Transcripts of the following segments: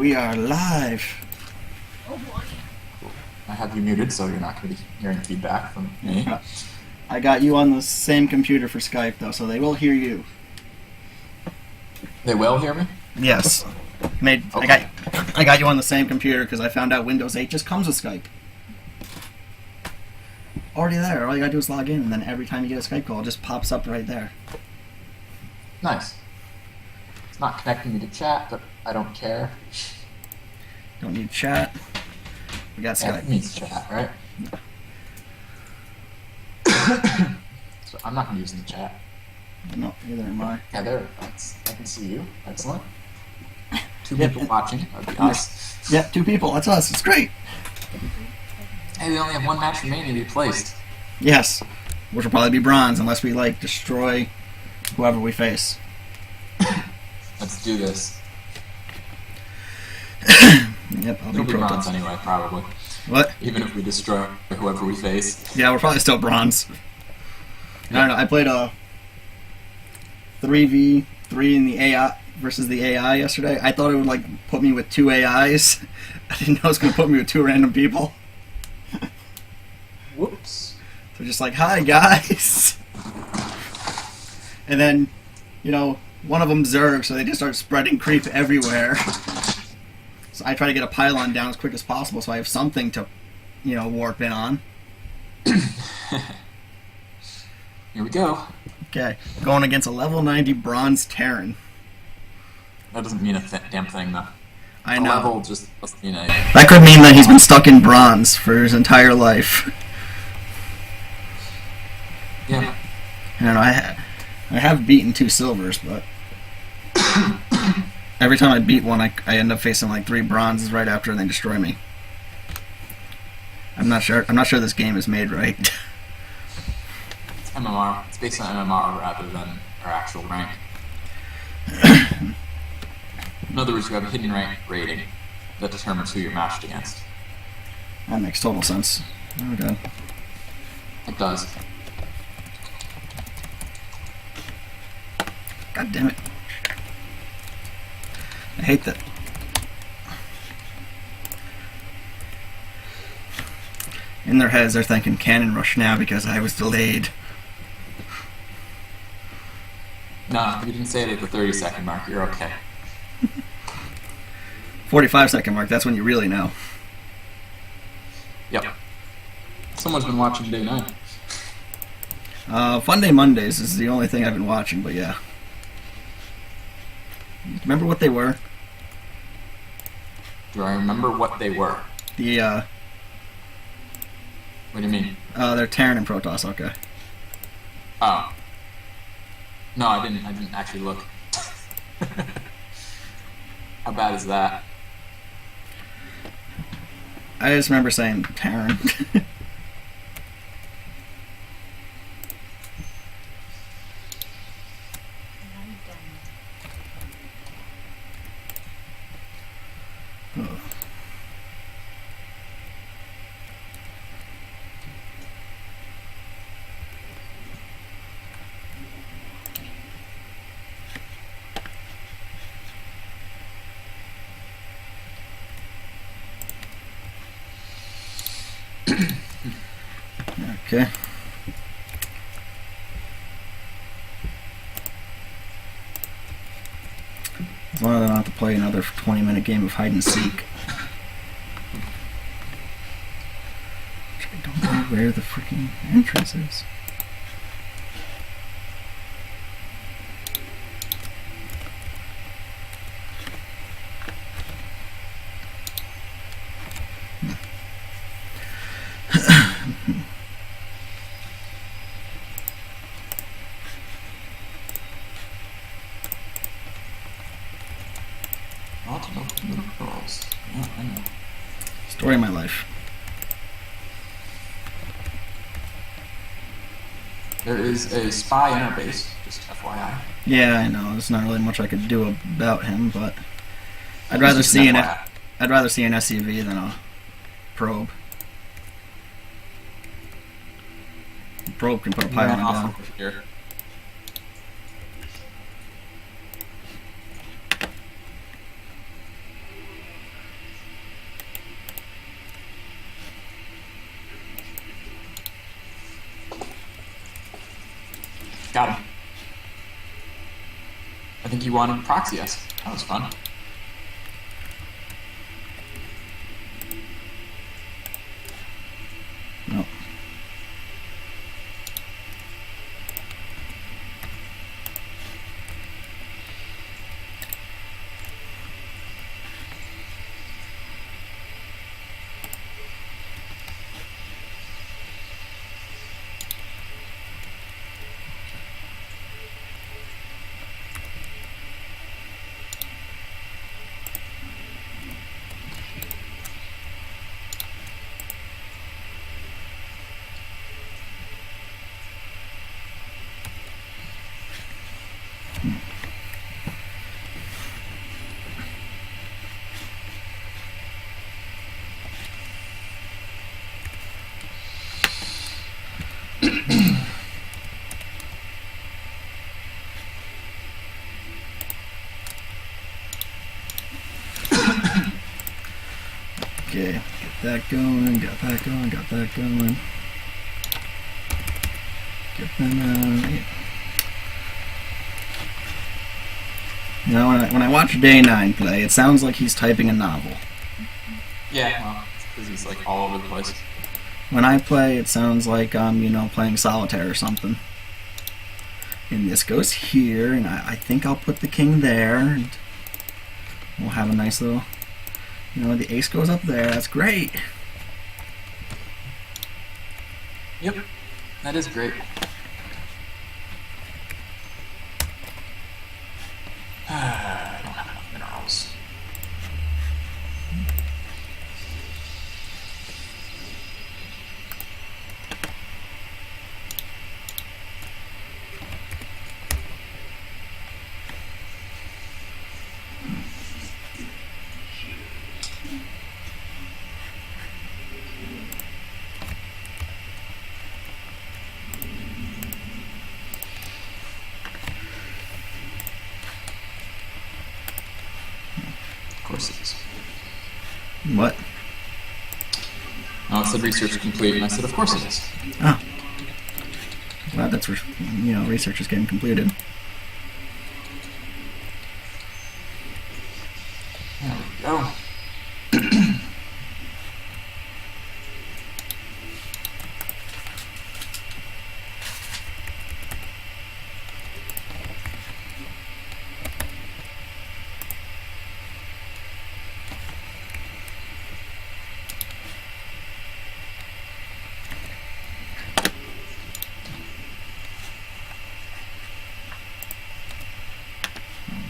we are live. I have you muted, so you're not going to be hearing feedback from me. I got you on the same computer for Skype, though, so they will hear you. They will hear me? Yes. Okay. I got you on the same computer because I found out Windows 8 just comes with Skype. Already there. All you gotta do is log in, and then every time you get a Skype call, it just pops up right there. Nice. It's not connecting me to chat, but I don't care. Don't need chat. We got Skype. It needs chat, right? So I'm not going to use the chat. No, neither am I. Yeah, there. I can see you. Excellent. Two people watching. That'd be us. Yeah, 2 people. That's us. It's great. Hey, we only have 1 match remaining to be placed. Yes. Which will probably be bronze unless we, destroy whoever we face. Let's do this. Yep, I'll It'll be be bronze anyway, probably. What? Even if we destroy whoever we face. Yeah, we're probably still bronze. I don't know. I played a 3v3 in the AI versus the AI yesterday. I thought it would put me with 2 AIs. I didn't know it was going to put me with 2 random people. Whoops. So just hi guys. And then, one of them zerged, so they just start spreading creep everywhere. So I try to get a pylon down as quick as possible so I have something to, warp in on. Here we go. Okay, going against a level 90 bronze Terran. That doesn't mean a damn thing, though. I know. Level just must mean a... That could mean that he's been stuck in bronze for his entire life. Yeah. I don't know, I have beaten 2 silvers, but every time I beat one, I end up facing 3 bronzes right after and they destroy me. I'm not sure this game is made right. It's MMR. It's based on MMR rather than our actual rank. In other words, you have a hidden rank rating that determines who you're matched against. That makes total sense. Oh god. It does. God damn it. I hate that. In their heads, they're thinking cannon rush now because I was delayed. No, you didn't say it at the 30-second mark. You're okay. 45-second mark, that's when you really know. Yep. Someone's been watching day 9. Fun Day Mondays is the only thing I've been watching, but yeah. Remember what they were? Do I remember what they were? What do you mean? They're Terran and Protoss, okay. Oh. No, I didn't actually look. How bad is that? I just remember saying Terran. Okay. As long as I don't have to play another 20-minute game of hide and seek. I don't know where the freaking entrance is. Yeah, I know. Story of my life. There is a spy in our base, just FYI. Yeah, I know. There's not really much I could do about him, but I'd rather see an SUV than a probe. A probe can put a pylon down. Here. think you wanted to proxy us. That was fun. No. Okay, get that going, got that going, got that going. Get them out. You know, when I watch Day 9 play, it sounds like he's typing a novel. Yeah, well, because he's like all over the place. When I play, it sounds like I'm, playing solitaire or something. And this goes here, and I think I'll put the king there, and we'll have a nice little, the ace goes up there. That's great. Yep, that is great. I don't have enough minerals. Of course it is. What? Oh, it said research complete, and I said, of course it is. Oh. Well, that's where, research is getting completed. There we go.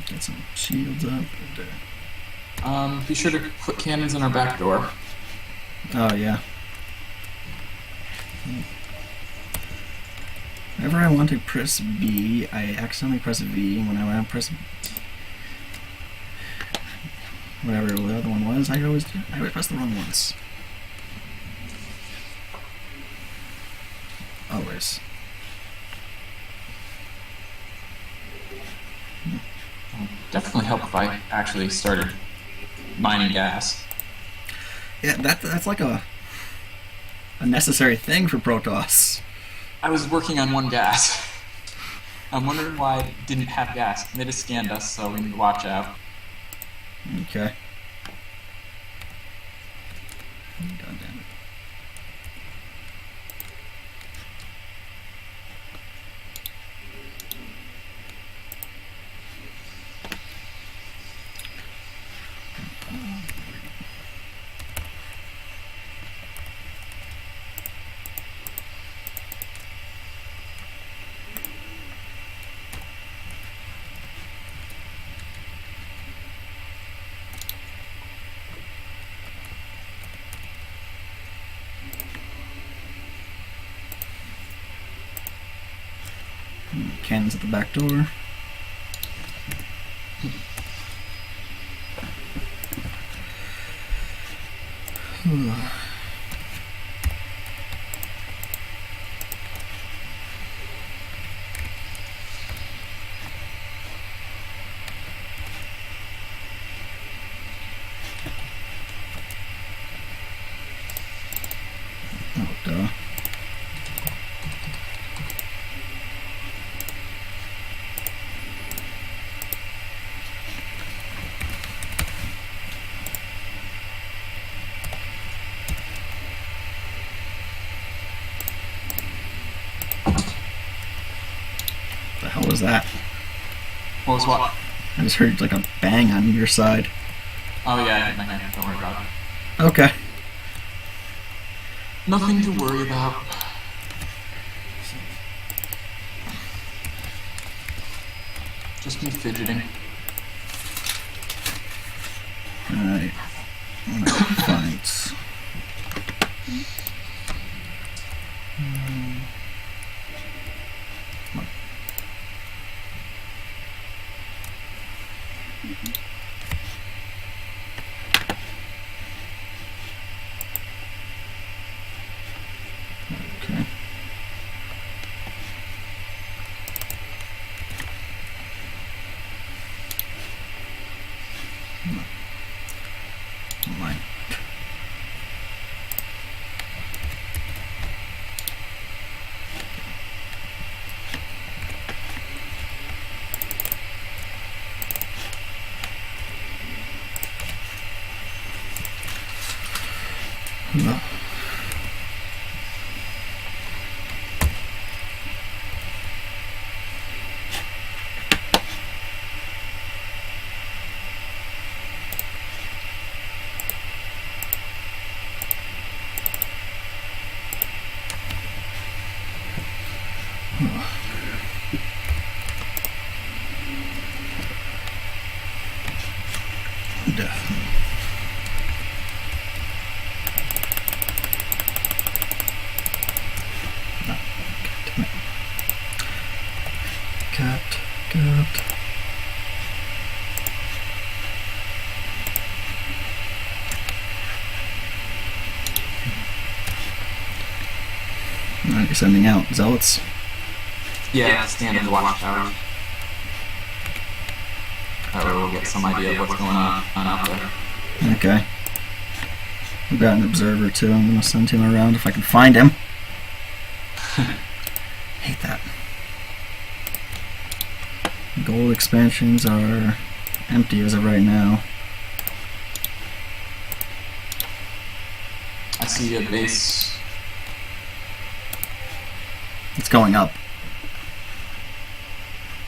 Get some shields up. Be sure to put cannons in our back door. Oh, yeah. Whenever I want to press B, I accidentally press V. When I want to press whatever the other one was, I always press the wrong ones. Always. Definitely help if I actually started mining gas. Yeah, that's like a necessary thing for Protoss. I was working on one gas. I'm wondering why it didn't have gas. They just scanned us, so we need to watch out. Okay. God damn it. Cannons at the back door. Oh, duh. was that? What was what? I just heard like a bang on your side. Oh yeah, I hit my hand. Don't worry about it. Okay. Nothing to worry about. Just me fidgeting. Alright. Fine. Okay. Mine. No. Cat. Alright, you're sending out zealots. Yeah, stand in the watchtower. That way we'll get some idea of what's going on out there. Okay. I've got an observer too. I'm gonna send him around if I can find him. Hate that. Gold expansions are empty as of right now. I see a base. It's going up.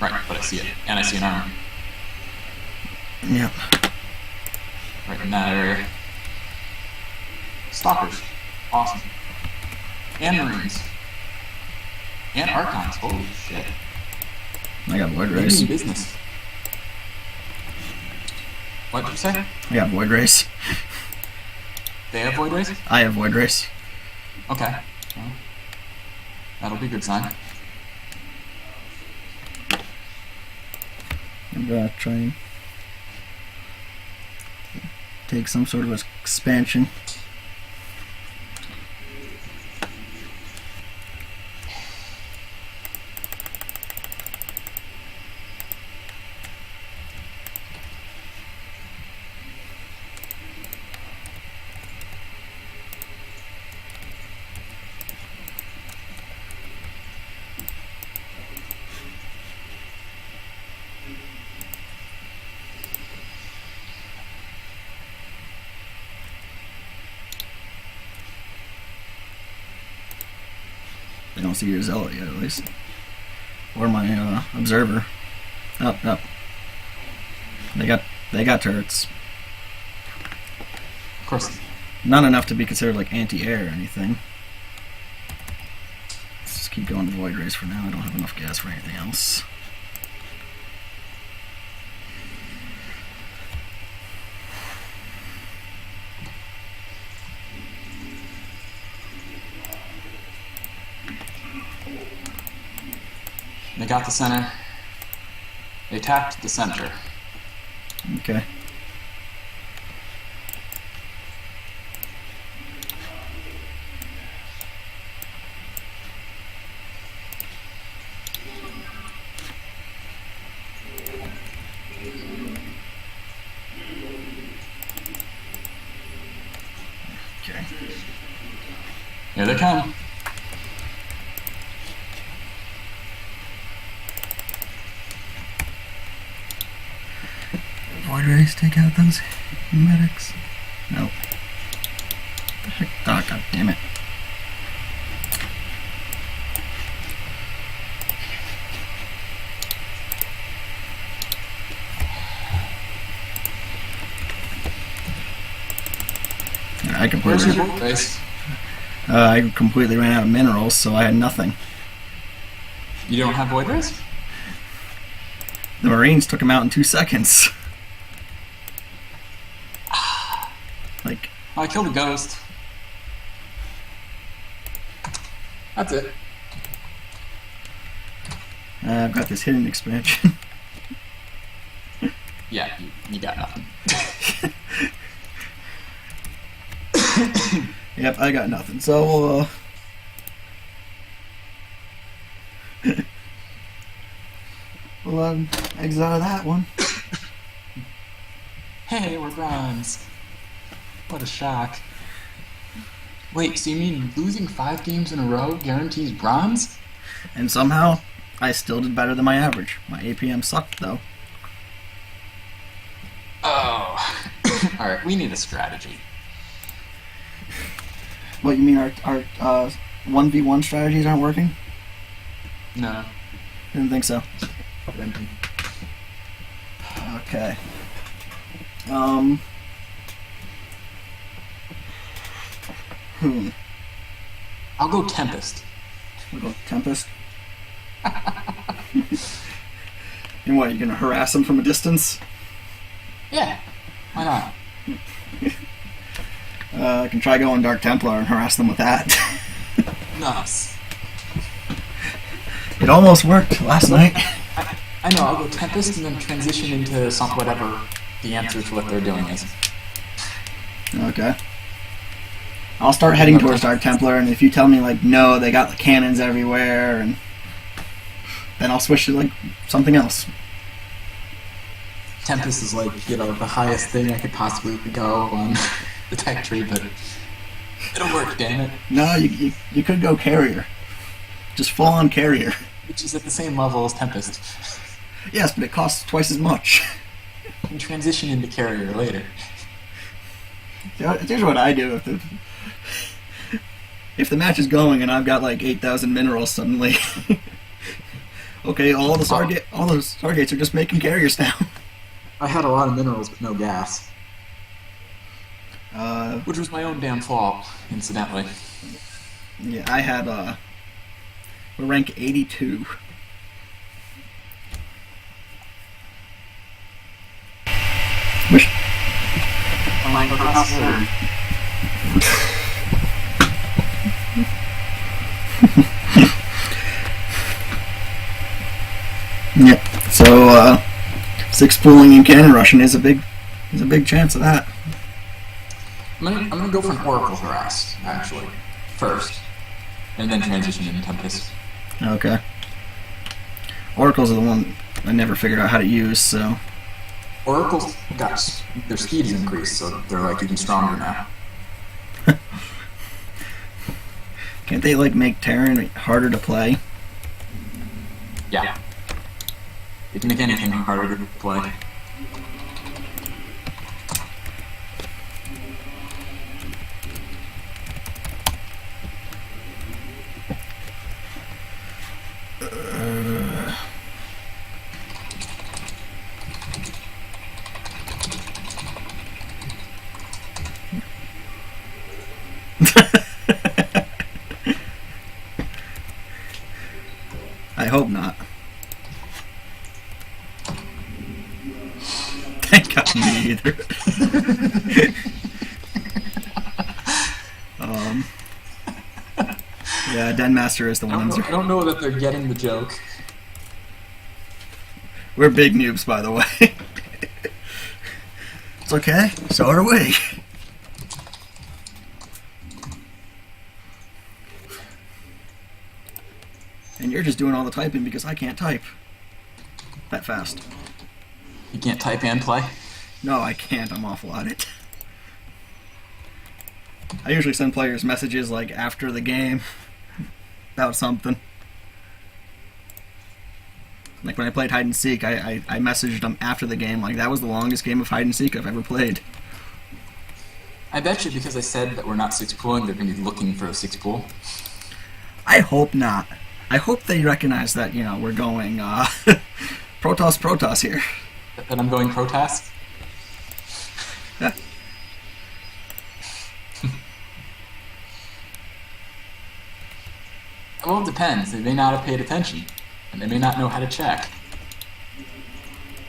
Right, but I see it. And I see an army. Yep. Right in that area. Stalkers. Awesome. And Marines. And Archons. Holy shit. I got Void Maybe Race. in business. What did you say? I got Void Race. They have Void Race? I have Void Race. Okay. Well, that'll be a good sign. I'm gonna try and take some sort of expansion. They don't see your zealot yet, at least. Or my observer. Up. They got turrets. Of course. Not enough to be considered like anti-air or anything. Let's just keep going to Void Race for now. I don't have enough gas for anything else. They got the center. They tapped the center. Okay. Okay. Here they come. Void Race, take out those medics. No. Oh, god damn it. I Where's completely, your void base? I completely ran out of minerals, so I had nothing. You don't have void rays? The Marines took him out in 2 seconds. Like, Oh, I killed a ghost. That's it. I've got this hidden expansion. Yeah, you got nothing. Yep, I got nothing. So, we'll exit out of that one. Hey, we're bronze. What a shock. Wait, so you mean losing 5 games in a row guarantees bronze? And somehow, I still did better than my average. My APM sucked, though. Oh. Alright, we need a strategy. What, you mean our 1v1 strategies aren't working? No. Didn't think so. Okay. I'll go Tempest. We'll go Tempest. And what, you're gonna harass them from a distance? Yeah, why not? I can try going Dark Templar and harass them with that. Nice. It almost worked last night. I know, I'll go Tempest and then transition into whatever the answer to what they're doing is. Okay. I'll start heading towards Dark Templar, and if you tell me, like, no, they got the cannons everywhere, and then I'll switch to, like, something else. Tempest is like, the highest thing I could possibly go on the tech tree, but it'll work, damn it. No, you could go Carrier. Just full on Carrier. Which is at the same level as Tempest. Yes, but it costs twice as much. You can transition into Carrier later. Here's what I do if the match is going and I've got like 8,000 minerals suddenly. Okay, all the Stargates are just making carriers now. I had a lot of minerals but no gas. Which was my own damn fault, incidentally. Yeah, I had we're rank 82. Wish. Yep. So 6 pooling and cannon rushing is a big chance of that. I'm gonna go for an Oracle Harass, actually, first. And then transition into Tempest. Okay. Oracles are the one I never figured out how to use, so. Oracles got their speed is increased, so they're like even stronger now. Can't they like make Terran harder to play? Yeah. They can make anything harder to play. I hope not. Thank God, me either. Yeah, Denmaster is the one. I don't know that they're getting the joke. We're big noobs, by the way. It's okay. So are we. And you're just doing all the typing because I can't type that fast. You can't type and play? No, I can't. I'm awful at it. I usually send players messages like after the game about something. Like when I played hide and seek, I messaged them after the game. Like that was the longest game of hide and seek I've ever played. I bet you because I said that we're not 6 pooling, they're going to be looking for a 6 pool. I hope not. I hope they recognize that, you know, we're going Protoss here. That I'm going Protoss? Well, it depends. They may not have paid attention, and they may not know how to check.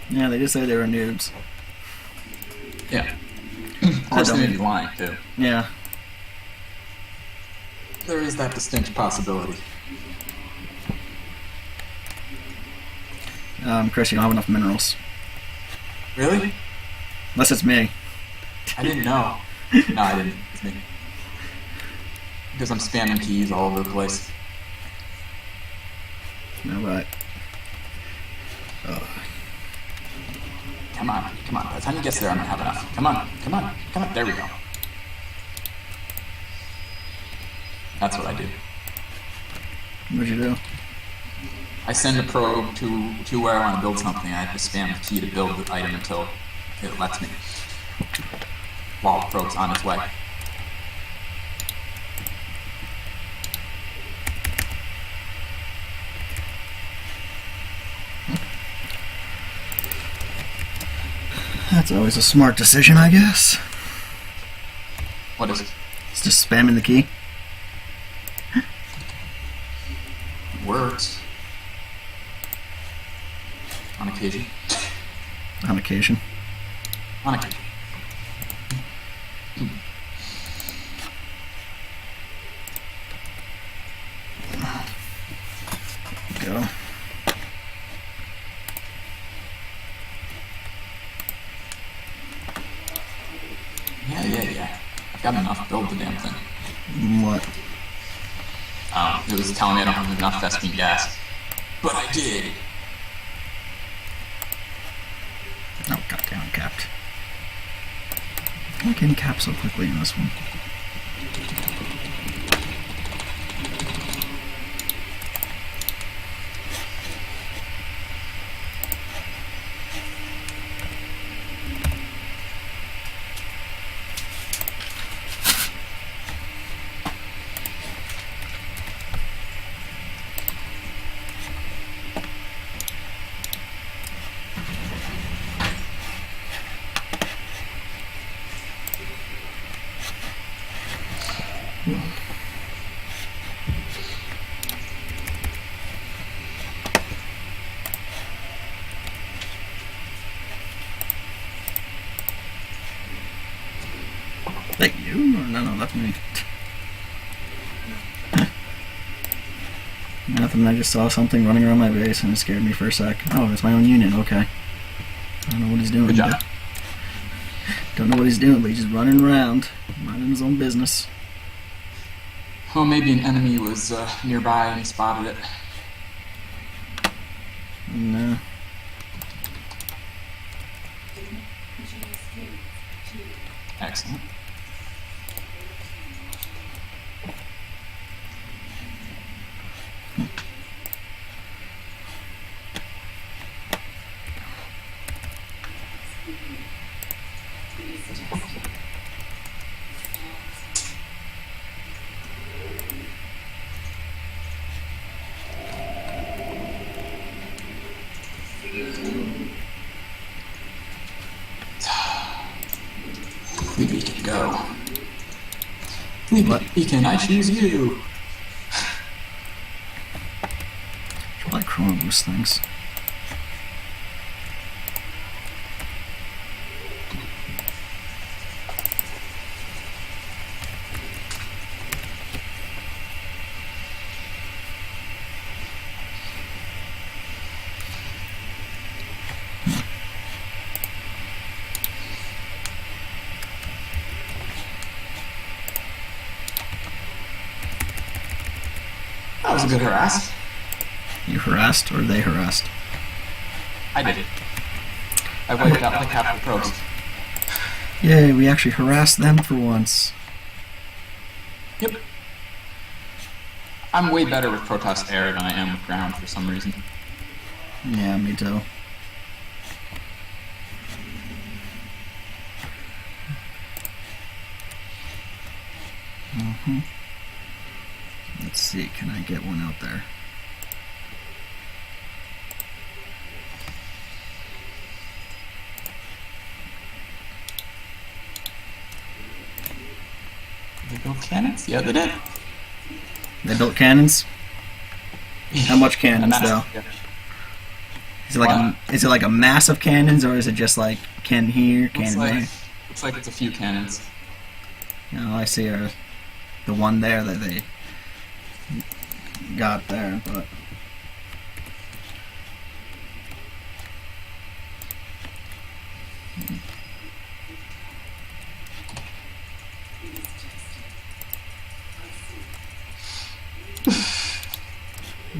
Yeah, they just say they were noobs. Yeah. Of course, they may be lying, too. Yeah. There is that distinct possibility. Chris, you don't have enough minerals. Really? Unless it's me. I didn't know. No, I didn't. It's me. Because I'm spamming keys all over the place. Alright. Come on, come on. By the time he gets there, I'm gonna have enough. Come on, come on, come on. There we go. That's what I do. What'd you do? I send a probe to where I want to build something. I have to spam the key to build the item until it lets me. While the probe's on its way. That's always a smart decision, I guess. What is it? It's just spamming the key. Works. On occasion. On occasion. On occasion. Go. Yeah. I've got enough to build the damn thing. What? It was telling me I don't have enough Vespine gas. But I did. Oh, goddamn, I'm capped. I'm getting capped so quickly in this one. That you? Or no, that's me. Nothing, I just saw something running around my base and it scared me for a sec. Oh, it's my own unit, okay. I don't know what he's doing. Good job. Don't know what he's doing, but he's just running around, minding his own business. Well, maybe an enemy was nearby and he spotted it. No. Excellent. We can go. We can. I choose you. Should probably chrono boost things. That was a good harass. You harassed or they harassed? I did it. I wiped out like half the probes. Yay, we actually harassed them for once. Yep. I'm way better with Protoss Air than I am with ground for some reason. Yeah, me too. Let's see, can I get one out there? Did they build cannons? Yeah, they did. They built cannons? How much A cannons massive though? ship. Is it like a mass of cannons, or is it just like cannon here, cannon there? Looks like it's a few cannons. All I see are the one there that they got there, but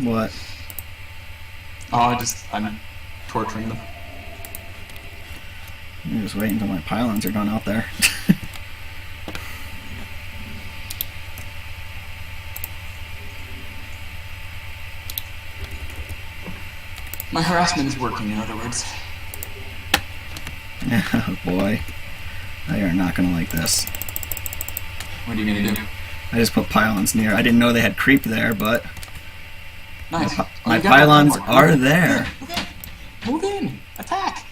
what? Oh, I'm torturing them. I'm just waiting until my pylons are done out there. My harassment is working, in other words. Oh boy, they are not gonna like this. What are you gonna do? I just put pylons near. I didn't know they had creep there, but Nice. my You got that pylons part. are there. Move in! Attack!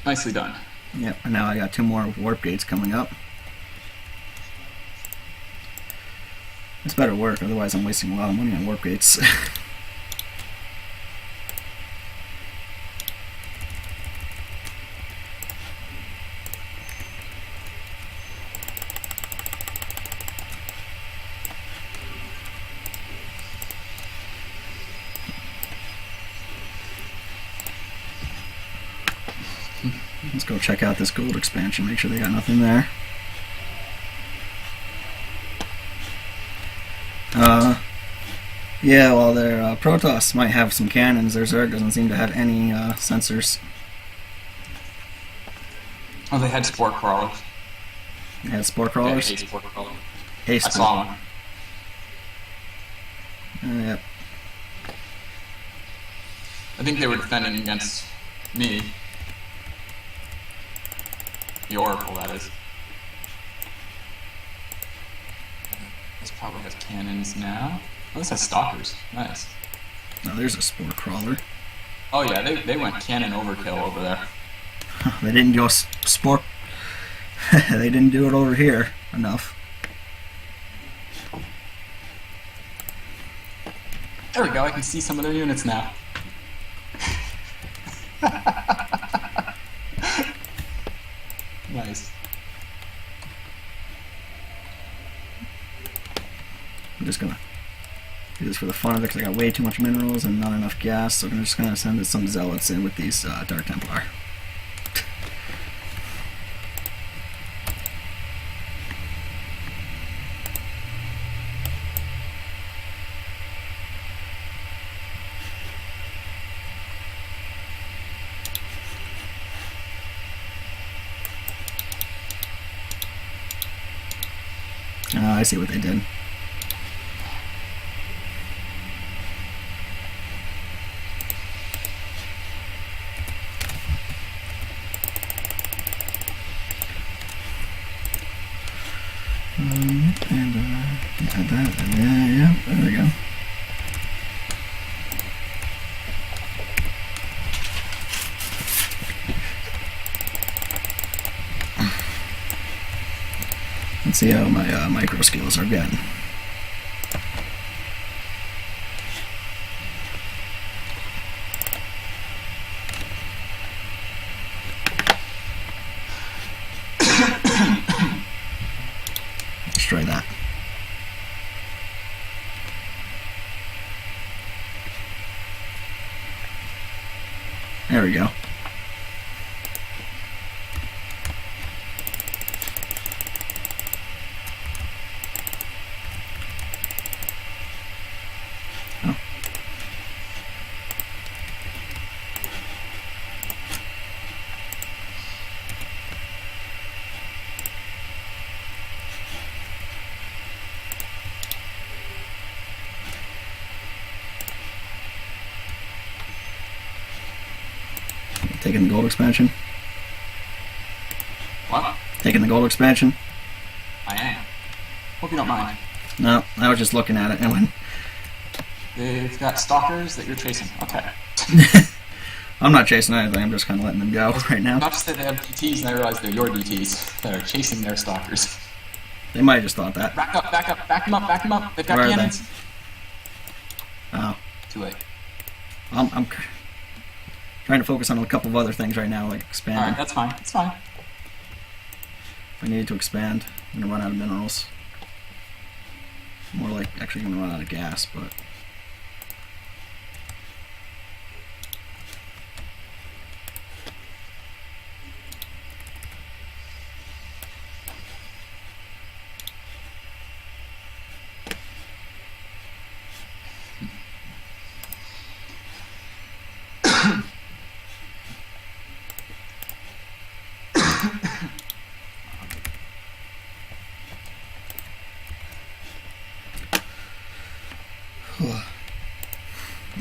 Nicely done. Yep, and now I got 2 more warp gates coming up. This better work, otherwise I'm wasting a lot of money on warp gates. Let's go check out this gold expansion, make sure they got nothing there. Yeah, well, their Protoss might have some cannons. Their Zerg doesn't seem to have any sensors. Oh, they had spore crawlers. They had spore Yeah, crawlers. a spore crawler. Hey, I saw one. Yep. I think they were defending against me. The Oracle, that is. This probably has cannons now. Oh, this has stalkers. Nice. Now there's a spore crawler. Oh yeah, they went cannon overkill over there. They didn't go spore. They didn't do it over here enough. There we go, I can see some of their units now. Nice. I'm just gonna do this for the fun of it because I got way too much minerals and not enough gas, so I'm just gonna send some zealots in with these Dark Templar. I see what they did. And yeah, there we go. Let's see how my micro skills are getting. Let's try that. There we go. Taking the gold expansion. What? Taking the gold expansion. I am. Hope you don't mind. No, I was just looking at it and when They've got stalkers that you're chasing. Okay. I'm not chasing anything. I'm just kind of letting them go right now. Not just that they have DTs and I realize they're your DTs that are chasing their stalkers. They might have just thought that. Back up, back up, back them up, back them up. They've got Where are they? cannons. Oh, Too late. I'm trying to focus on a couple of other things right now, like expanding. Alright, that's fine. It's fine. If I need to expand, I'm gonna run out of minerals. More like actually gonna run out of gas, but.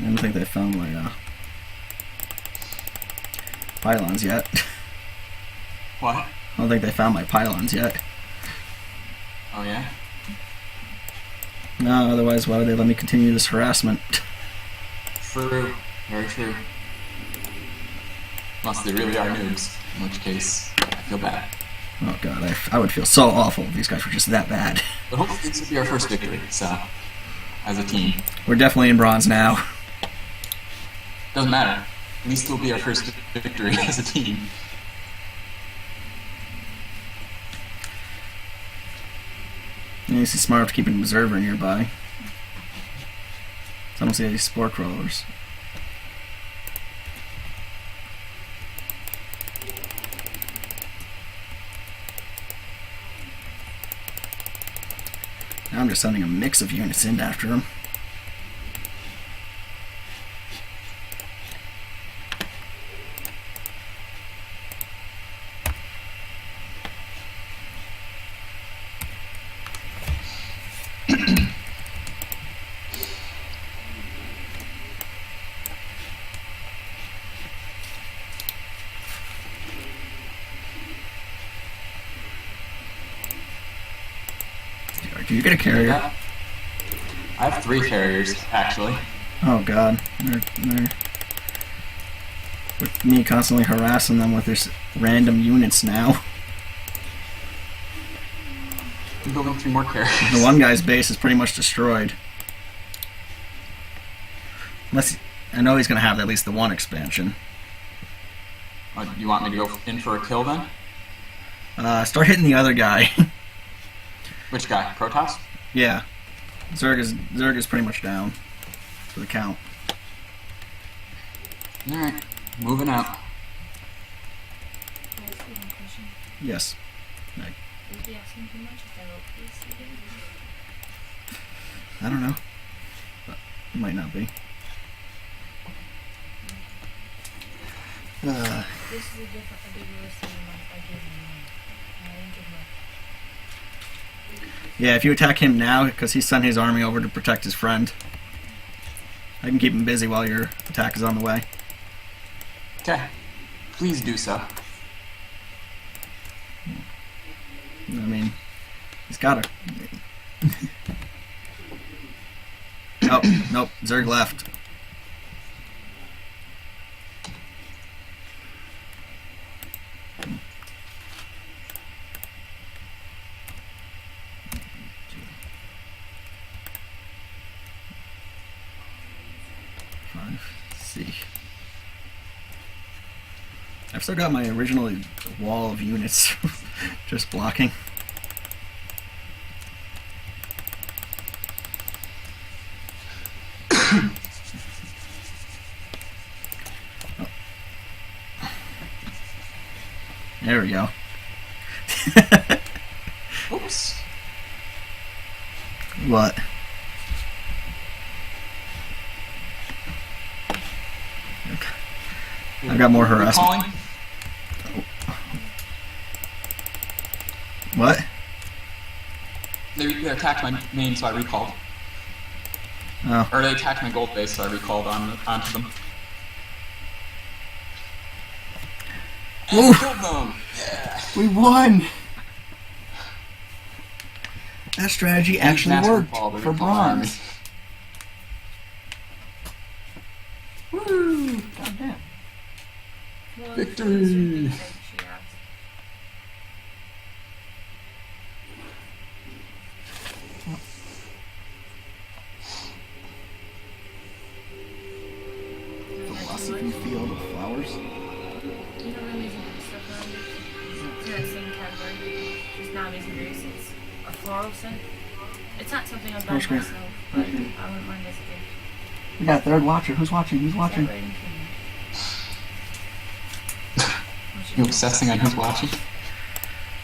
I don't think they found my pylons yet. What? I don't think they found my pylons yet. Oh yeah? No, otherwise why would they let me continue this harassment? True. Very true. Unless they really are noobs, in which case, I feel bad. Oh god, I would feel so awful if these guys were just that bad. But hopefully this will be our first victory, so, as a team. We're definitely in bronze now. Doesn't matter. At least it'll be our first victory as a team. It's smart to keep an observer nearby. So I don't see any spore crawlers. Now I'm just sending a mix of units in after him. Do you get a carrier? I have 3 carriers, actually. Oh god. They're with me constantly harassing them with this random units now. I'm building 3 more carriers. The one guy's base is pretty much destroyed. Unless I know he's going to have at least the one expansion. You want me to go in for a kill then? Start hitting the other guy. Which guy? Protoss? Yeah. Zerg is pretty much down for the count. Alright, moving out. Can I ask you one question? Yes. Would you be asking too much if I wrote this again? I don't know. But it might not be. This is a bigger list than I gave you mine. I didn't give much. Yeah, if you attack him now, because he sent his army over to protect his friend, I can keep him busy while your attack is on the way. Okay. Please do so. I mean, he's got to. Nope. Zerg left. See. I've still got my original wall of units just blocking. Oh. There we go. Oops. What? I got more harassment. Calling? What? They attacked my main, so I recalled. Oh. Or they attacked my gold base, so I recalled onto them. Ooh. Killed them! Yeah! We won! That strategy actually Master worked Ball, the for Recall bronze. Woo! God damn. Well, Victory. she asked. Philosophy field of flowers. You know, Amazing Grace stuff around it. It's in that same category. It's not Amazing Grace. It's a floral scent. It's not something I've done Oh, screen. myself, but I wouldn't mind as a gift. We got a third watcher. Who's watching? Who's Is that watching? right in Kenya? You obsessing on who's watching?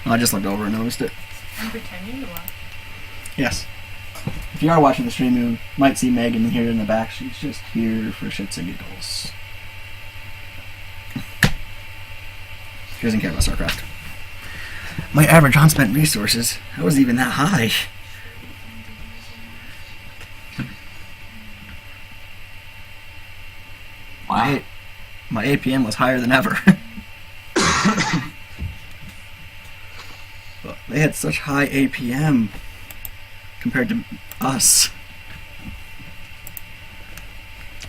Oh, I just looked over and noticed it. I'm pretending to watch. Yes. If you are watching the stream, you might see Megan here in the back. She's just here for shits and giggles. She doesn't care about StarCraft. My average unspent resources, I wasn't even that high. Wow. My APM was higher than ever. But they had such high APM compared to us.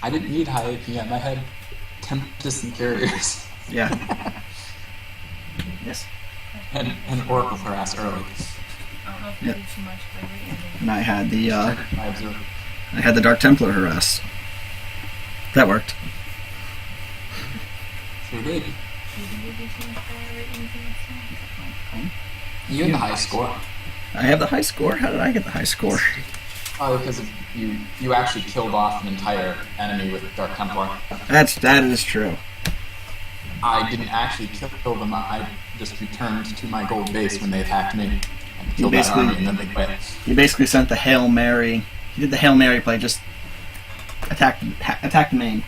I didn't need high APM. I had Tempest and Carriers. Yeah. Yes. and Oracle harass early. I don't know if you Yep. did too much, but I really And I had I observed. the Dark Templar harass. That worked. Sure did. did. You did too much, but I really anything You had the high score. I have the high score? How did I get the high score? Oh, because you actually killed off an entire enemy with Dark Templar. That is true. I didn't actually kill them. I just returned to my gold base when they attacked me. And killed that basically- army and then they quit. He basically sent the Hail Mary. He did the Hail Mary play, just attack the main.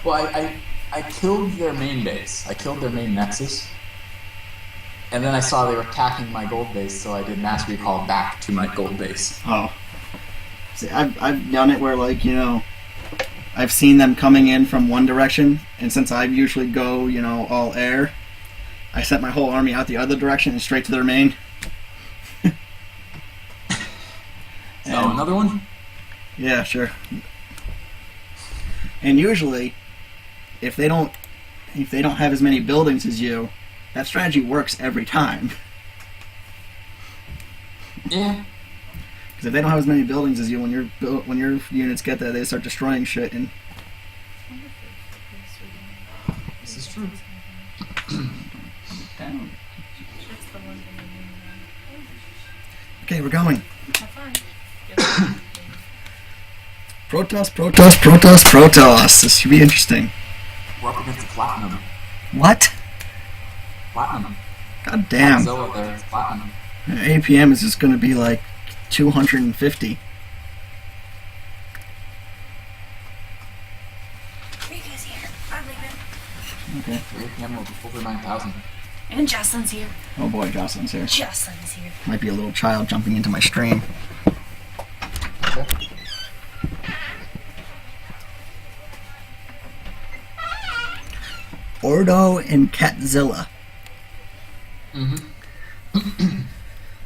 Well, I killed their main base. I killed their main nexus. And then I saw they were attacking my gold base, so I did mass recall back to my gold base. Oh. See, I've done it where, like, you know, I've seen them coming in from one direction, and since I usually go, you know, all air, I sent my whole army out the other direction and straight to their main. So another one? Yeah, sure. And usually, if they don't have as many buildings as you, that strategy works every time. Yeah. Because if they don't have as many buildings as you, when your units get there, they start destroying shit. And This is true. down. That's the one thing I knew. Okay, we're going. Have fun. Good. Protoss, Protoss, Protoss, Protoss. This should be interesting. We're up against the Platinum. What? Platinum. God damn. Zilla there, it's Platinum. APM is just going to be like 250. Rika's here. I'm leaving. Okay. APM over 9,000. And Jocelyn's here. Oh boy, Jocelyn's here. Jocelyn's here. Might be a little child jumping into my stream. Okay. Ordo and Catzilla. Mm-hmm.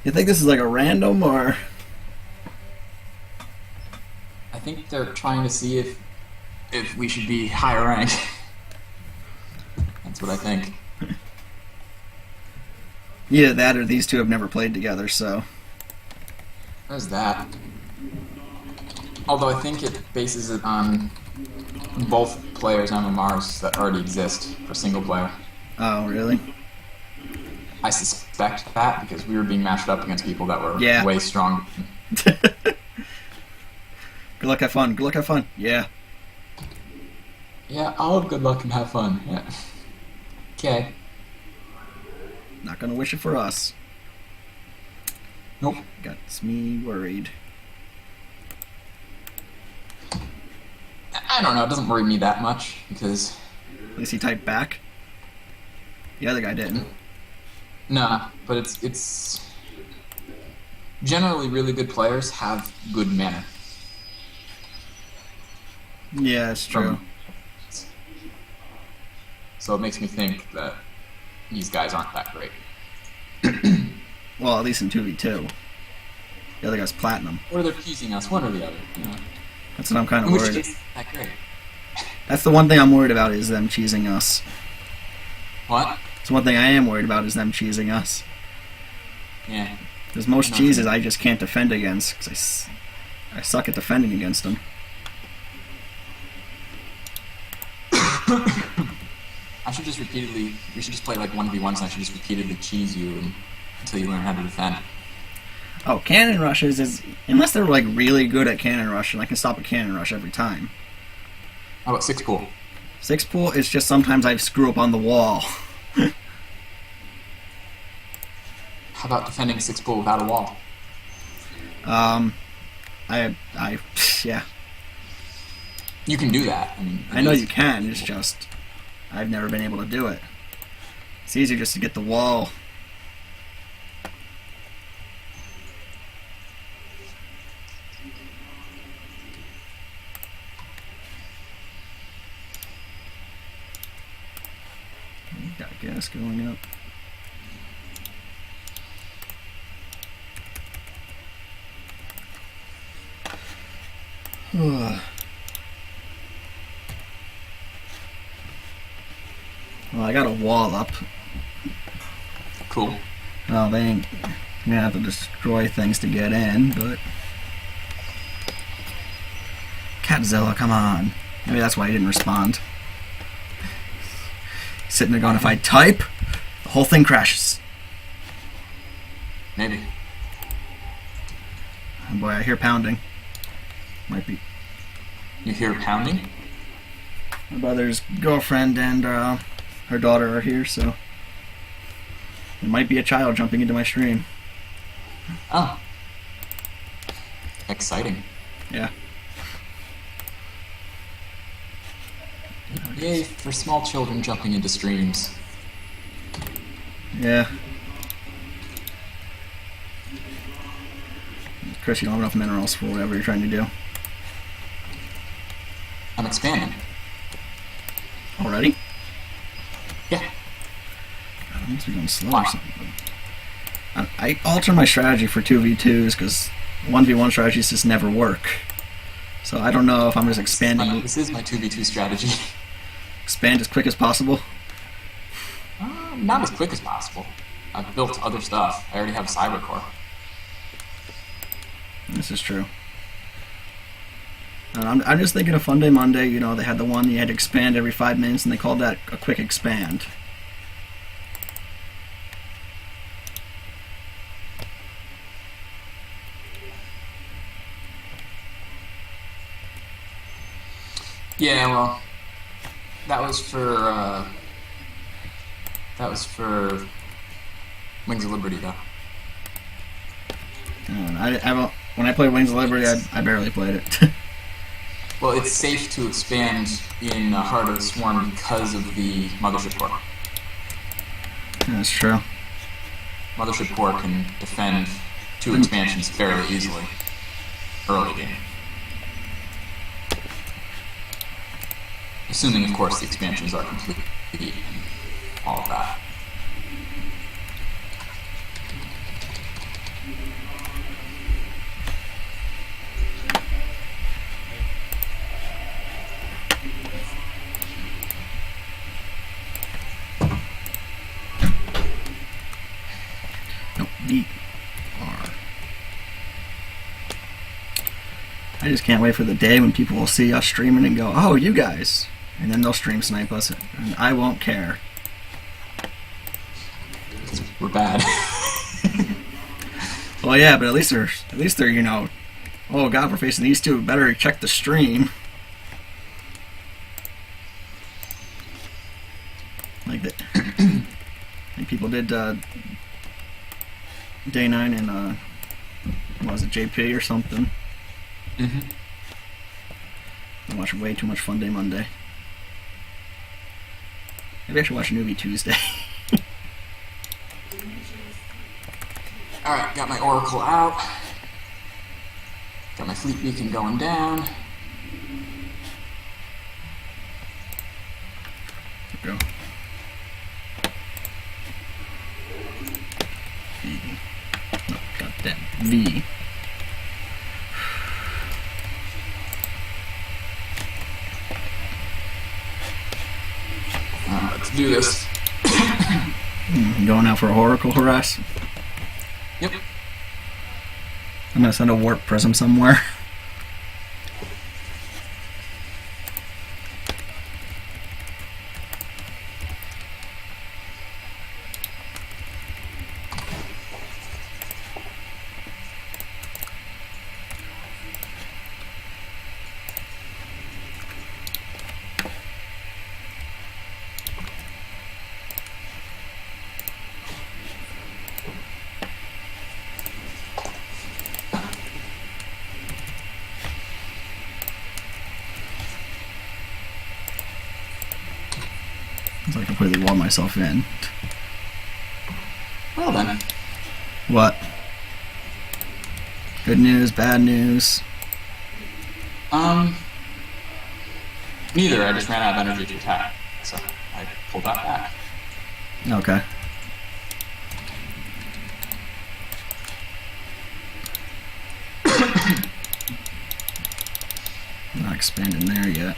You think this is like a random or? I think they're trying to see if we should be higher ranked. That's what I think. Either that or these two have never played together, so. There's that. Although I think it bases it on both players' MMRs that already exist for single player. Oh, really? I suspect that because we were being matched up against people that were Yeah. way stronger. Good luck, have fun. Good luck, have fun. Yeah. Yeah, I'll have good luck and have fun. Yeah. Okay. Not gonna wish it for us. Nope. Gets me worried. I don't know. It doesn't worry me that much because At least he typed back. The other guy didn't. nah. But it's generally really good players have good manner. Yeah, it's true. So it makes me think that these guys aren't that great. Well, at least in 2v2. The other guy's platinum. Or they're teasing us, one or the other. You know? That's what I'm kind of In which worried. case, that great. That's the one thing I'm worried about is them cheesing us. What? It's one thing I am worried about is them cheesing us. Yeah. Because most No. cheeses I just can't defend against because I suck at defending against them. I should just repeatedly. We should just play like 1v1s. I should just repeatedly cheese you until you learn how to defend. Oh, cannon rushes is unless they're like really good at cannon rush, and I can stop a cannon rush every time. How about 6-pool? Six pool is just sometimes I screw up on the wall. How about defending 6-pool without a wall? Yeah. You can do that. I mean, I know you can. It's just I've never been able to do it. It's easier just to get the wall. Got gas going up. Well, I got a wall up. Cool. Well, they ain't gonna have to destroy things to get in, but Catzilla, come on. Maybe that's why he didn't respond. Sitting there going, if I type, the whole thing crashes. Maybe. Oh boy, I hear pounding. Might be You hear pounding? my brother's girlfriend and her daughter are here, so there might be a child jumping into my stream. Oh. Exciting. Yeah. Yay for small children jumping into streams. Yeah. Chris, you don't have enough minerals for whatever you're trying to do. I'm expanding. Already? Yeah. I must be going slow Wow. or something. I alter my strategy for 2v2s because 1v1 strategies just never work. So I don't know if I'm just expanding, This is my 2v2 strategy. expand as quick as possible. Not as quick as possible. I've built other stuff. I already have a cyber core. This is true. And I'm just thinking of Fun Day Monday. You know, they had the one you had to expand every 5 minutes, and they called that a quick expand. Yeah, well, that was for Wings of Liberty, though. When I played Wings of Liberty, I barely played it. Well, it's safe to expand in Heart of the Swarm because of the Mothership Core. That's true. Mothership Core can defend 2 expansions fairly easily. Early game. Assuming, of course, the expansions are complete and all of that. Nope, B. R. I just can't wait for the day when people will see us streaming and go, oh, you guys. And then they'll stream snipe us, and I won't care. Because we're bad. Well, yeah, but at least they're you know, oh god, we're facing these two. Better check the stream. Like that. Like people did day 9 and what was it, JP or something? Mm-hmm. I watch way too much Fun Day Monday. Maybe I should watch Newbie Tuesday. Alright, got my Oracle out. Got my Fleet Beacon going down. Go. V. No, got that. V. do this. Going out for a Oracle harass. Yep. I'm gonna send a warp prism somewhere. So I completely wall myself in. Well then. What? Good news, bad news? Neither. I just ran out of energy to attack, so I pulled that back. Okay. I'm not expanding there yet.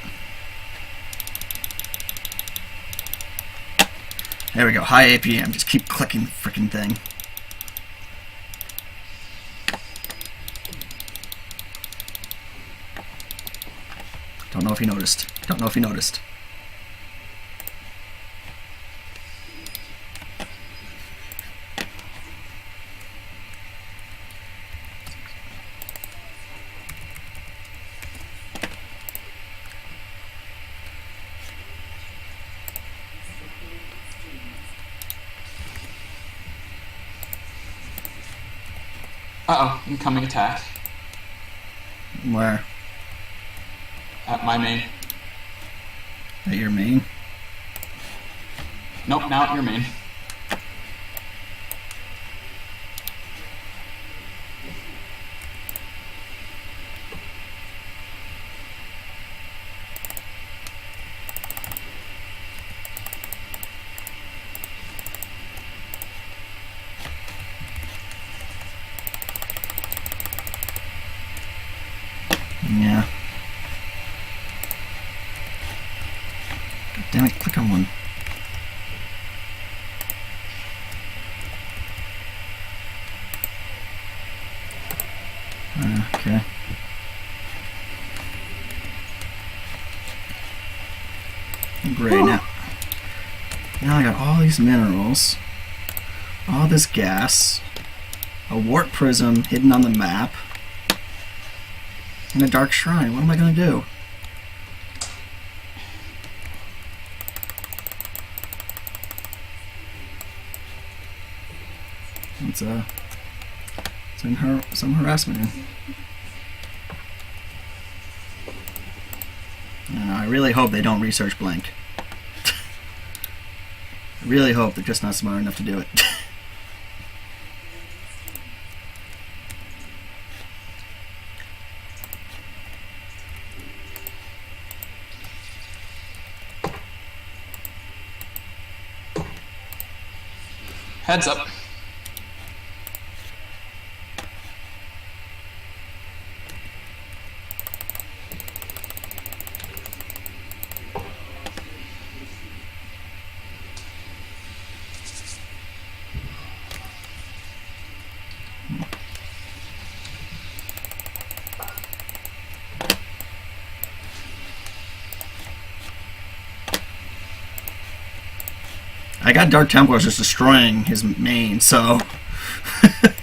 There we go, high APM. Just keep clicking the freaking thing. Don't know if he noticed. Don't know if he noticed. Uh-oh, incoming attack. Where? At my main. At your main? Nope, now at your main. Yeah. God damn it, click on one. Okay. Great, now I got all these minerals, all this gas, a warp prism hidden on the map, and a dark shrine. What am I gonna do? It's some harassment here. I really hope they don't research blank. I really hope they're just not smart enough to do it. Heads up. I got Dark Templars just destroying his main, so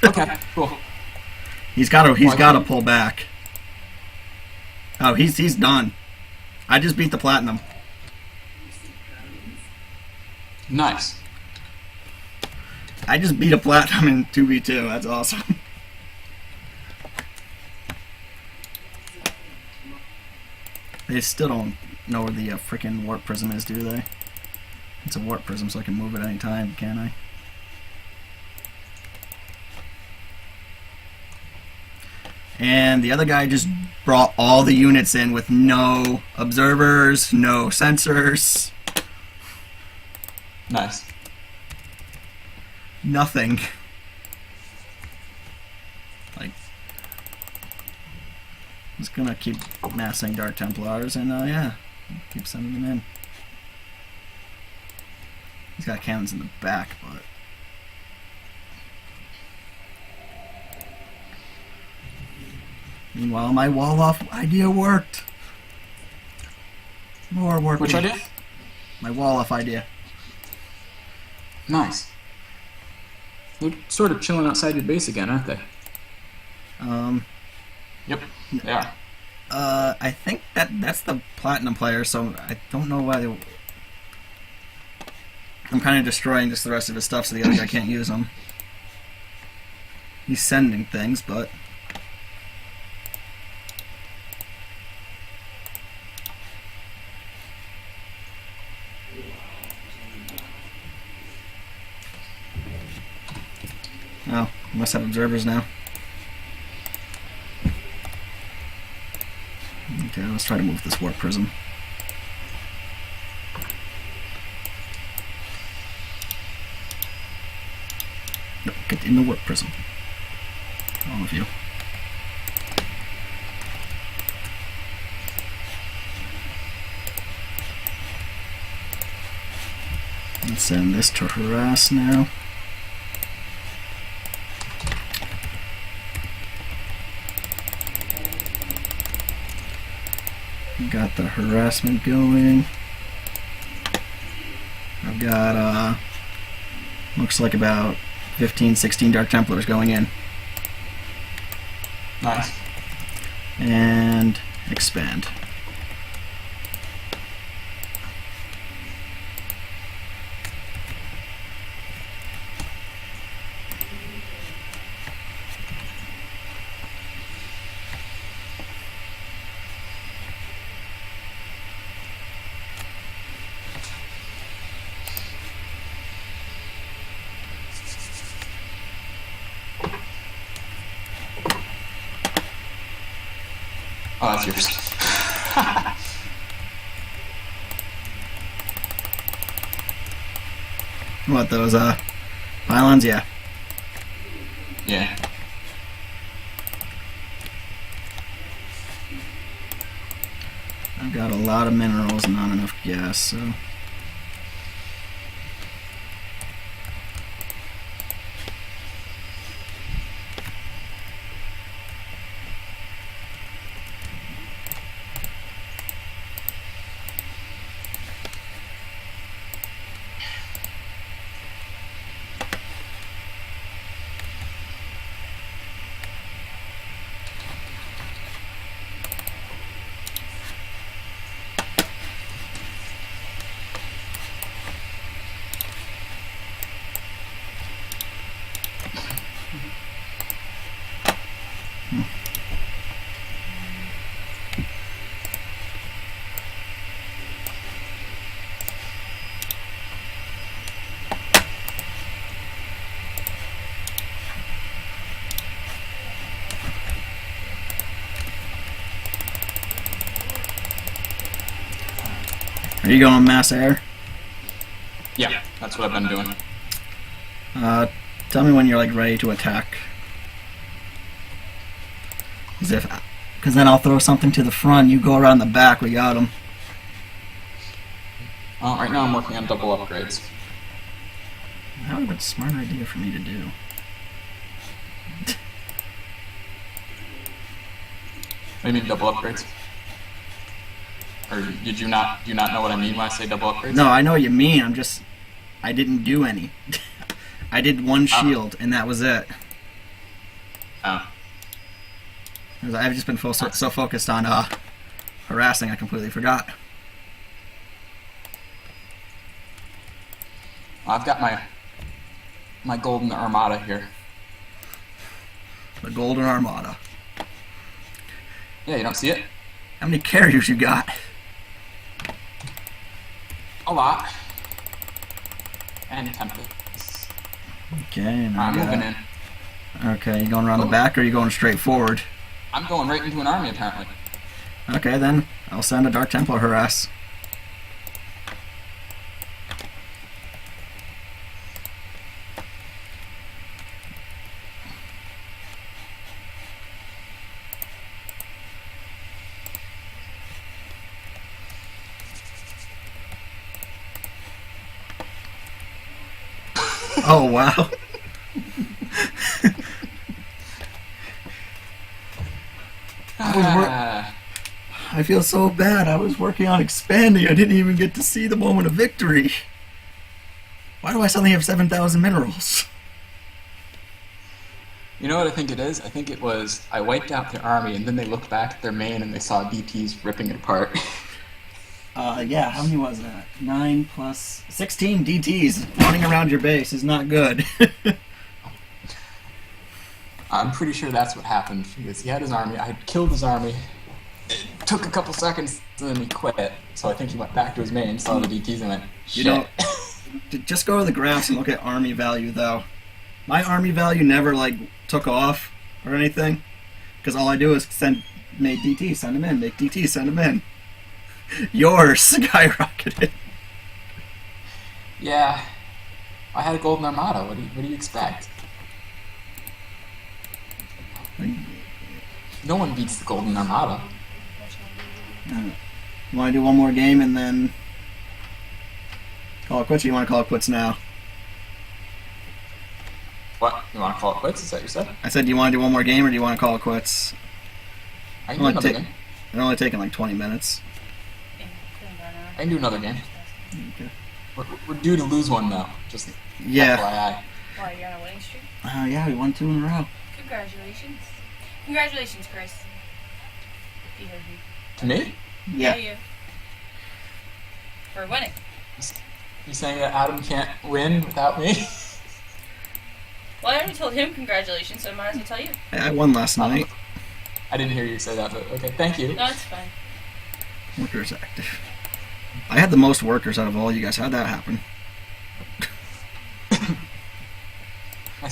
Okay, cool. he's got to pull back. Oh, he's done. I just beat the platinum. Nice. I just beat a platinum in 2v2. That's awesome. They still don't know where the freaking warp prism is, do they? It's a warp prism, so I can move it anytime, can't I? And the other guy just brought all the units in with no observers, no sensors. Nice. Nothing. Like, I'm just gonna keep massing Dark Templars and yeah, keep sending them in. He's got cannons in the back, but meanwhile, my wall off idea worked. More work. Which idea? My wall off idea. Nice. They're sort of chilling outside your base again, aren't they? Yep, they are. I think that's the platinum player, so I don't know why they. I'm kind of destroying just the rest of his stuff, so the other guy can't use them. He's sending things, but. Oh, we must have observers now. Okay, let's try to move this warp prism. No, get in the warp prism. All of you. Let's send this to harass now. Got the harassment going. I've got, looks like about 15, 16 Dark Templars going in. Nice. And expand. Oh, that's yours. What, those, pylons? Yeah. Yeah. I've got a lot of minerals and not enough gas, so... Are you going mass air? Yeah, that's what I've been doing. Tell me when you're like ready to attack. Because then I'll throw something to the front. You go around the back. We got them. Right now I'm working on double upgrades. That would have been a smart idea for me to do. What do you mean double upgrades? Or did you not know what I mean when I say double upgrades? No, I know what you mean. I didn't do any. I did one shield, and that was it. Oh. 'Cause I've just been so focused on harassing, I completely forgot. I've got my golden armada here. The Golden Armada. Yeah, you don't see it? How many carriers you got? A lot. And templates. Okay, and I'm moving in. Okay, you going around the back, or are you going straight forward? I'm going right into an army, apparently. Okay, then I'll send a Dark Templar harass. Oh, wow. I feel so bad. I was working on expanding. I didn't even get to see the moment of victory. Why do I suddenly have 7,000 minerals? You know what I think it is? I think it was I wiped out their army, and then they looked back at their main and they saw DTs ripping it apart. Yeah, how many was that? 9 plus 16 DTs running around your base is not good. I'm pretty sure that's what happened, because he had his army, I had killed his army, it took a couple seconds, and then he quit, so I think he went back to his main, saw the DTs, and went, shit. You know, just go to the graphs and look at army value, though. My army value never, took off or anything, because all I do is make DTs, send them in, make DTs, send them in. Yours skyrocketed. Yeah, I had a golden armada, what do you expect? No one beats the golden armada. You want to do one more game and then call it quits, or you want to call it quits now? What? You want to call it quits? Is that what you said? I said, do you want to do one more game, or do you want to call it quits? I can do another game. It's only taking like 20 minutes. I can do another game. Okay. We're due to lose one, though. Just Yeah. FYI. Why, you're on a winning streak? Yeah, we won 2 in a row. Congratulations. Congratulations, Chris. You heard me. To me? Yeah. You. For winning. You saying that Adam can't win without me? Well, I already told him congratulations, so I might as well tell you. I won last night. I didn't hear you say that, but okay, thank you. No, it's fine. Workers active. I had the most workers out of all you guys. How'd that happen?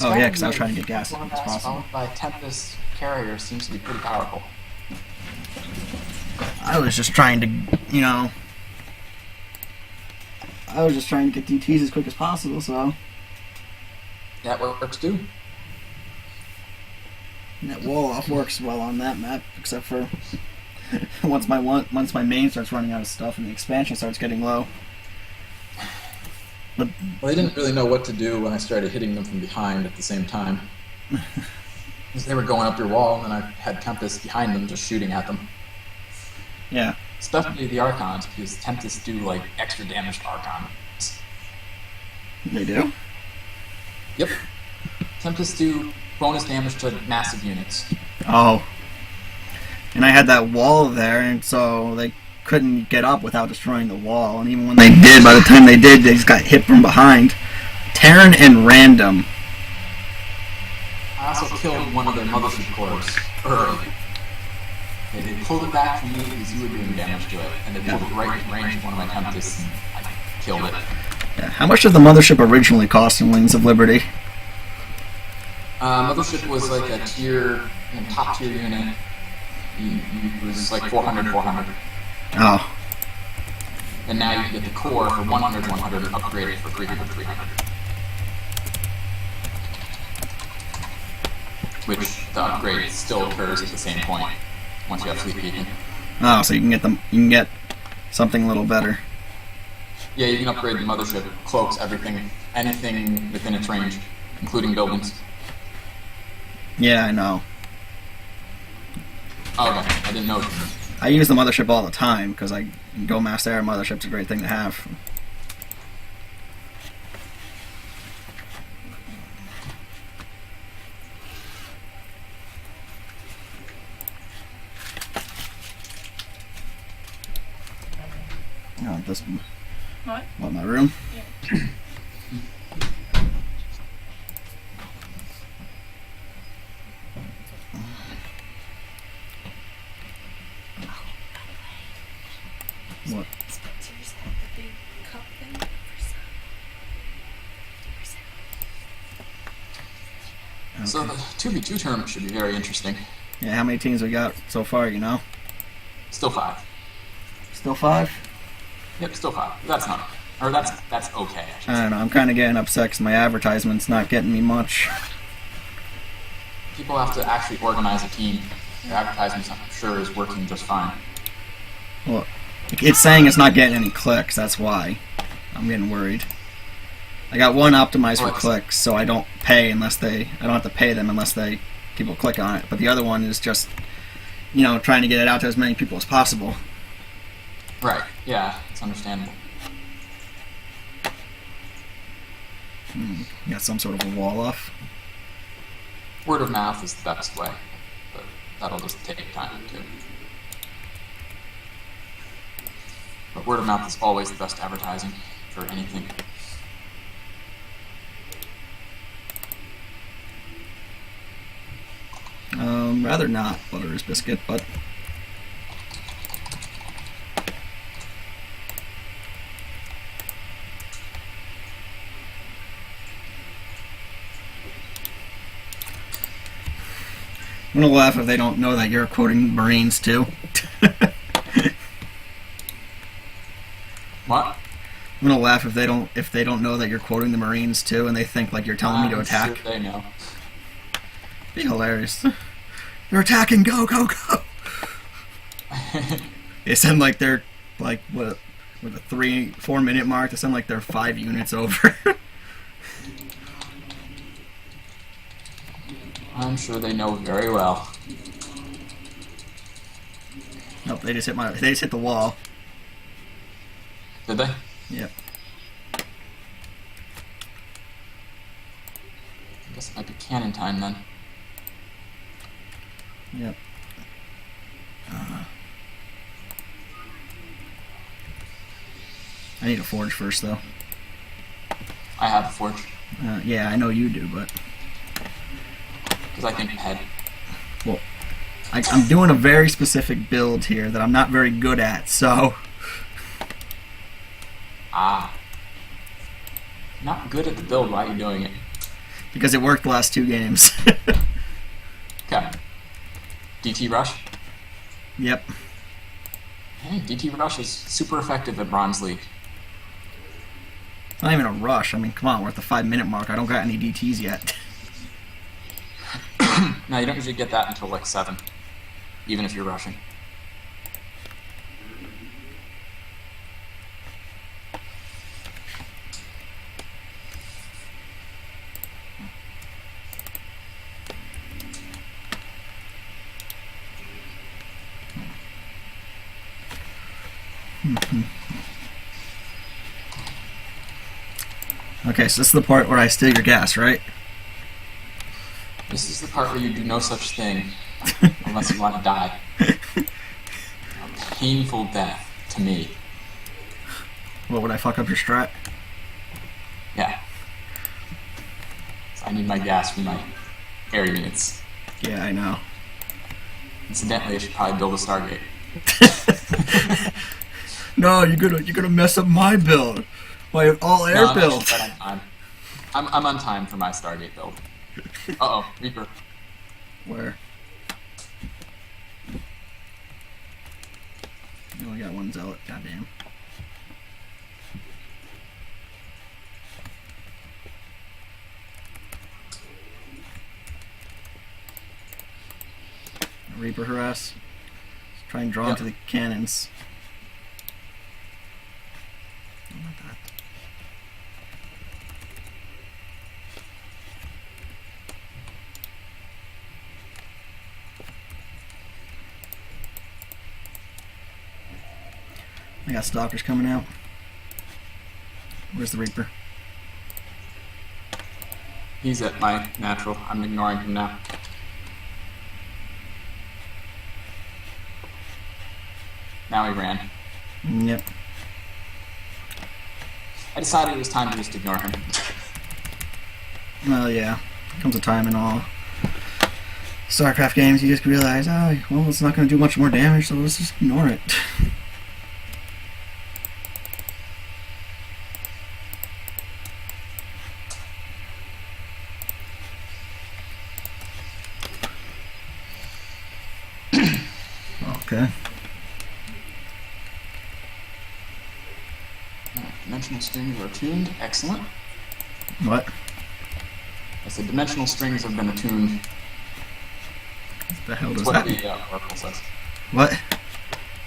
Oh, yeah, because I was trying to get gas as much as possible. By Tempest carrier seems to be pretty powerful. I was just trying to, I was just trying to get DTs as quick as possible, so... That works too. That wall off works well on that map, except for once my main starts running out of stuff and the expansion starts getting low. But Well, they didn't really know what to do when I started hitting them from behind at the same time. Because they were going up your wall, and then I had Tempest behind them just shooting at them. yeah, Especially the Archons, because Tempest do like extra damage to Archons. they do. Yep. Tempest do bonus damage to massive units. Oh, and I had that wall there, and so they couldn't get up without destroying the wall. And even when they did, by the time they did, they just got hit from behind. Terran and random. I also killed one of their mothership cores early. They pulled it back from me because you were doing damage to it, and they pulled it right in range of one of my Tempests, and I killed it. Yeah. How much did the mothership originally cost in Wings of Liberty? Mothership was like a top tier unit. It was like 400. Oh, And now you can get the core for 100, upgraded for 300. Which the upgrade still occurs at the same point once you have fleet peaking. oh, so you can get something a little better. Yeah, you can upgrade the mothership, cloaks, everything, anything within its range, including buildings. Yeah, I know. Oh, okay, I didn't know. I use the mothership all the time because Go Mass Air mothership's a great thing to have. Oh, this one. What, my room? Yeah. What? Spencer's had the big cup thing for Okay. So the 2v2 tournament should be very interesting. Yeah, how many teams we got so far, Still 5. Still 5? Yep, still 5. That's not... Or that's okay, I should I say. don't know, I'm kind of getting upset because my advertisement's not getting me much. People have to actually organize a team. Their advertisements, I'm sure, is working just fine. Well, it's saying it's not getting any clicks, that's why. I'm getting worried. I got one optimized for Alexa. clicks, so I don't pay unless they. I don't have to pay them unless people click on it. But the other one is just, trying to get it out to as many people as possible. Right. Yeah, it's understandable. You got some sort of a wall off. Word of mouth is the best way, but that'll just take time too. But word of mouth is always the best advertising for anything. Rather not Butter's Biscuit, but I'm gonna laugh if they don't know that you're quoting Marines too. What? I'm gonna laugh if they don't know that you're quoting the Marines too, and they think like you're telling me to attack. Sure they know. Be hilarious. They're attacking! Go, go, go! They send like they're like what with a 3-4 minute mark. They send like they're 5 units over. I'm sure they know very well. Nope, they just hit the wall. Did they? Yep. I guess it might be cannon time then. Yep. I need a forge first, though. I have a forge. Yeah, I know you do, but Because I think ahead. well, I'm doing a very specific build here that I'm not very good at, so Not good at the build, why are you doing it? because it worked the last 2 games. Okay. DT Rush? Yep. Hey, DT Rush is super effective at Bronze League. It's not even a rush. I mean, come on, we're at the 5 minute mark. I don't got any DTs yet. No, you don't usually get that until like 7. Even if you're rushing. Okay, so this is the part where I steal your gas, right? This is the part where you do no such thing unless you want to die. A painful death to me. What, would I fuck up your strat? Yeah. So I need my gas for my air units. Yeah, I know. Incidentally, I should probably build a Stargate. No, you're gonna mess up my build. My all air No, I'm build. actually right on time. I'm on time for my Stargate build. Uh-oh, Reaper. Where? You only got one zealot. Goddamn. Reaper harass. Let's try and draw Yep. into the cannons. Oh, not that. I got stalkers coming out. Where's the Reaper? He's at my natural. I'm ignoring him now. Now he ran. Yep. I decided it was time to just ignore him. Well, yeah. Comes a time in all StarCraft games you just realize, oh, well, it's not going to do much more damage, so let's just ignore it. Okay. Dimensional strings are attuned. Excellent. What? I said dimensional strings have been attuned. What the hell does That's what that mean? the Oracle says. What?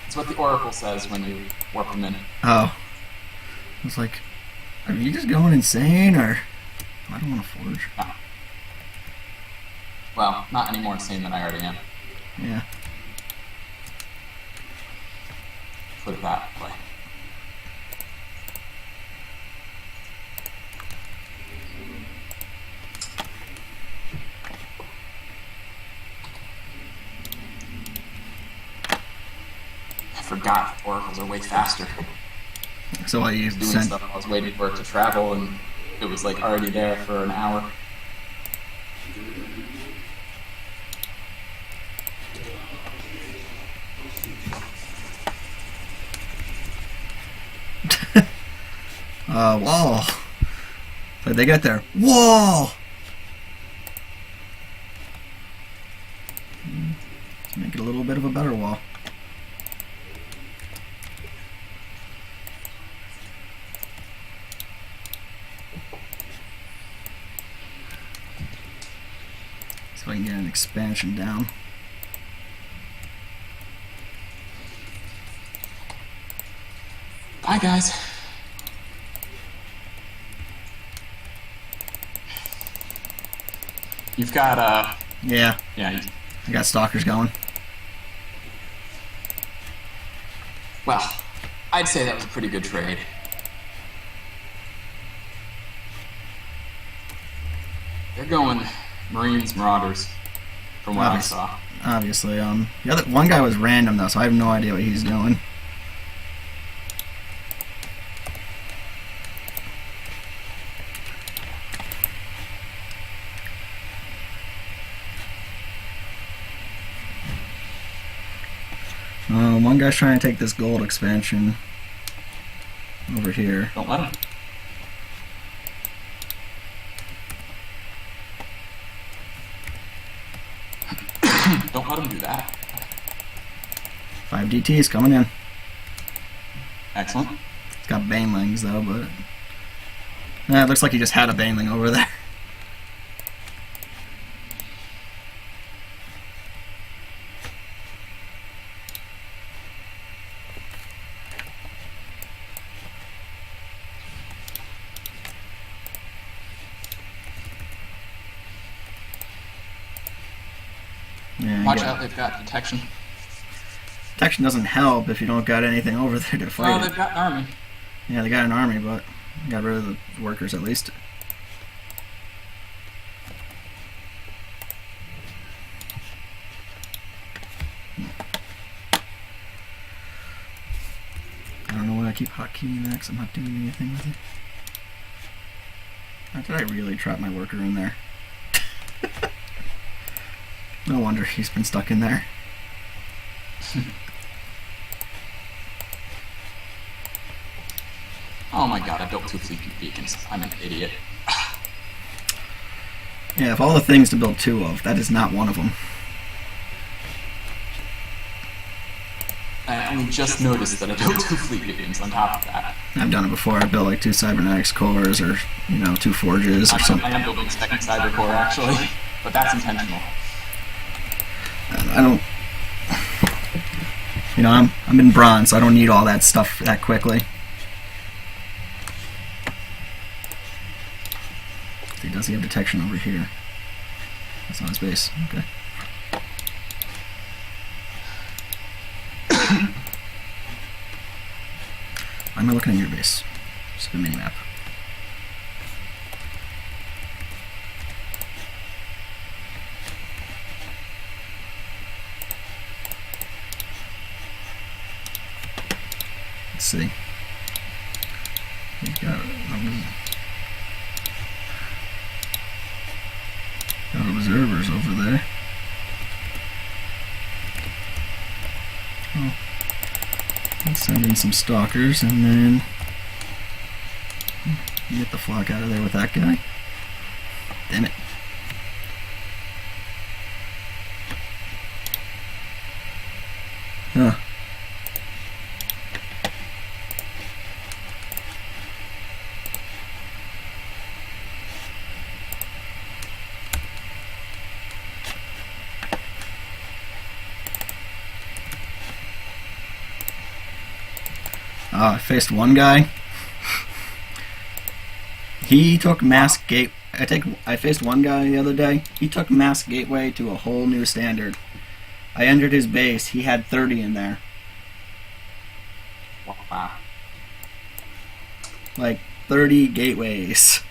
It's what the Oracle says when you warp them in. Oh. I was like, Are you just going insane, or I don't want to forge? No. Well, not any more insane than I already am. Yeah. Put it that way. I forgot oracles are way faster. So I used Doing stuff, I was waiting for it to travel, and it was like already there for an hour. Wall. But they get there. Wall! Let's make it a little bit of a better wall. So I can get an expansion down. Bye, guys. You've got, Yeah, yeah, I got stalkers going. well, I'd say that was a pretty good trade. They're going Marines, Marauders, from what I saw. Obviously, the other one guy was random though, so I have no idea what he's doing. One guy's trying to take this gold expansion over here. Don't let him. Don't let him do that. 5 DTs coming in. Excellent. It's got banelings though, but it looks like he just had a baneling over there. Yeah, Watch out, they've got detection. Detection doesn't help if you don't got anything over there to fight Well, it. they've got an army. Yeah, they got an army, but got rid of the workers at least. I don't know why I keep hotkeying that because I'm not doing anything with it. How did I really trap my worker in there? No wonder he's been stuck in there. Oh my god, I built 2 fleet beacons. I'm an idiot. Yeah, of all the things to build 2 of, that is not one of them. I only just noticed that I built 2 fleet beacons on top of that. I've done it before. I built like 2 cybernetics cores or, 2 forges or something. I am building a second cyber core actually, but that's intentional. I don't... I'm in bronze, so I don't need all that stuff that quickly. See, does he have detection over here? That's not his base. Okay. Why am I looking at your base? Just a mini-map. Let's see. We've got observers over there. Oh. Let's send in some stalkers and then get the flock out of there with that guy. Damn it. Huh. I faced one guy. He took mask gate. I faced one guy the other day. He took mask gateway to a whole new standard. I entered his base. He had 30 in there. Wow. Like 30 gateways.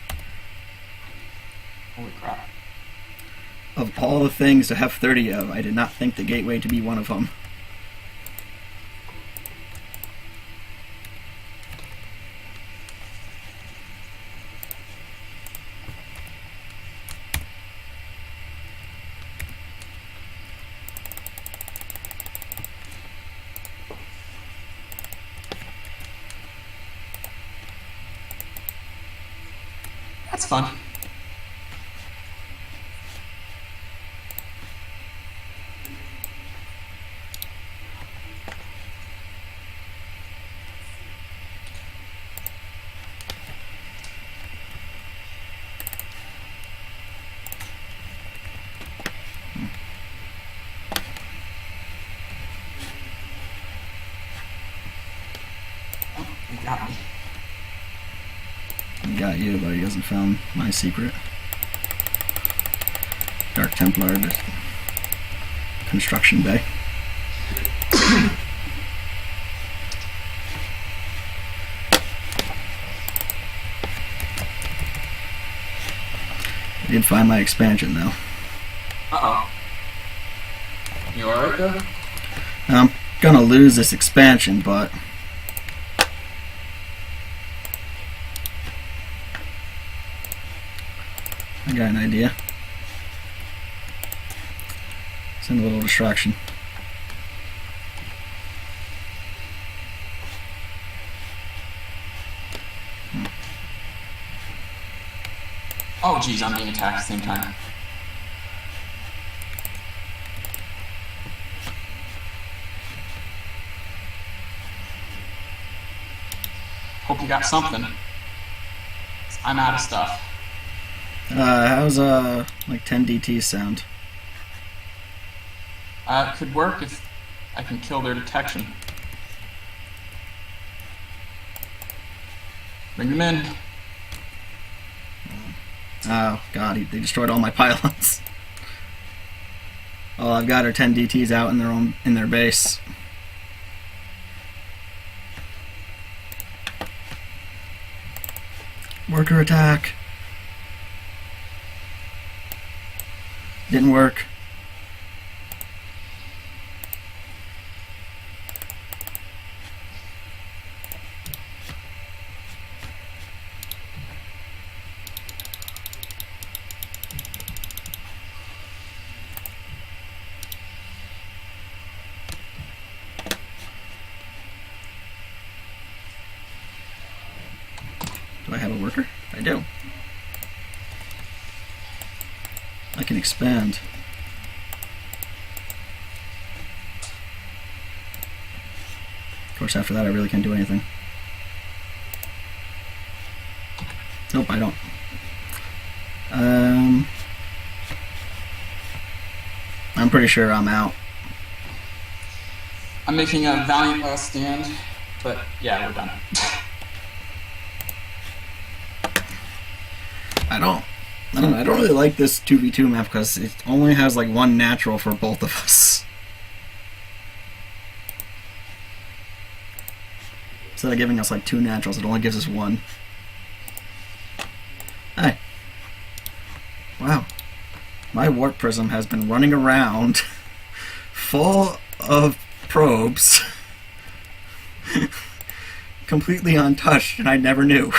Holy crap. Of all the things to have 30 of, I did not think the gateway to be one of them. That's fun. Oh, you got me. He got you, but he hasn't found my secret. Dark Templar construction bay. I did find my expansion though. Uh-oh. You alright, though? I'm gonna lose this expansion, but I got an idea. Send a little distraction. Oh, geez, I'm being attacked at the same time. Hope you got something. I'm out of stuff. How's like 10 DT sound? It could work if I can kill their detection. Bring them in. Oh god, they destroyed all my pylons. All I've got are 10 DTs out in their base. Worker attack. Didn't work. Do I have a worker? I do. I can expand. Of course, after that, I really can't do anything. Nope, I don't. I'm pretty sure I'm out. I'm making a valiant last stand, but yeah, we're done. I don't know. I don't really like this 2v2 map because it only has like one natural for both of us. Instead of giving us like two naturals, it only gives us one. Hey. Wow. My warp prism has been running around full of probes, completely untouched, and I never knew.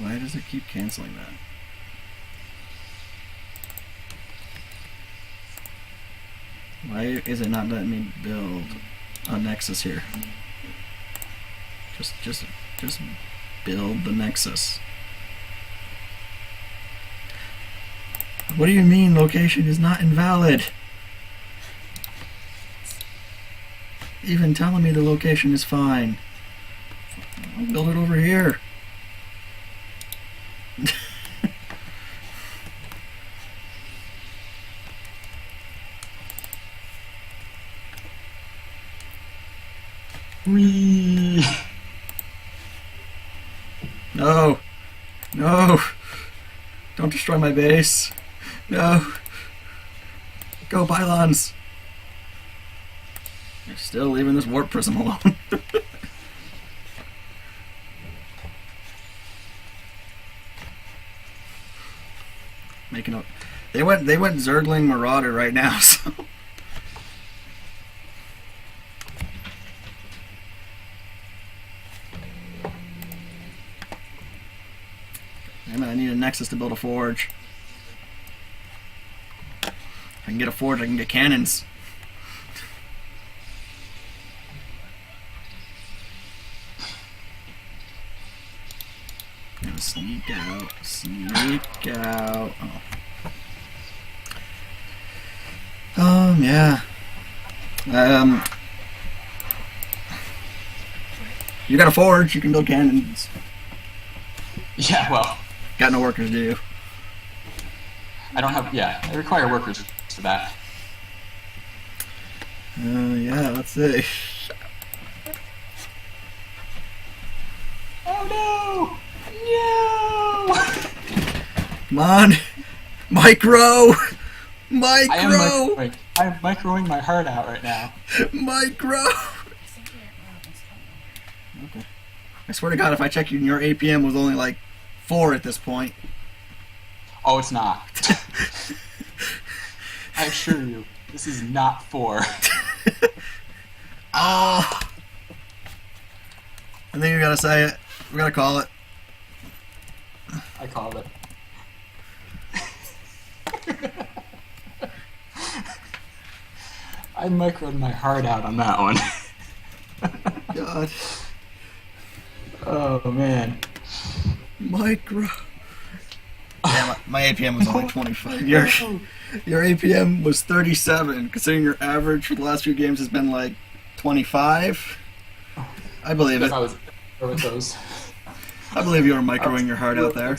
Why does it keep canceling that? Why is it not letting me build a nexus here? Just build the nexus. What do you mean location is not invalid? Even telling me the location is fine. I'll build it over here. Whee! No. No. Don't destroy my base. No. Go, pylons. You're still leaving this warp prism alone. Making up. They went Zergling Marauder right now, so. Damn it, I need a Nexus to build a forge. If I can get a forge, I can get cannons. Gonna sneak out, sneak out. Oh. Yeah. You got a forge, you can build cannons. Yeah, well, Got no workers, do you? I don't have. Yeah, I require workers for that. Yeah, let's see. Oh no! No! Come on! Micro! Micro! I am microing my heart out right now. Micro! Okay. I swear to God, if I check you, your APM was only like 4 at this point. Oh, it's not. I assure you, this is not 4. Oh! I think we gotta say it. We gotta call it. I called it. I microed my heart out on that one. God. Oh man. Micro. Yeah, my APM was only 25. Your APM was 37, considering your average for the last few games has been like 25. I believe it. I was with those. I believe you were microing your heart out there.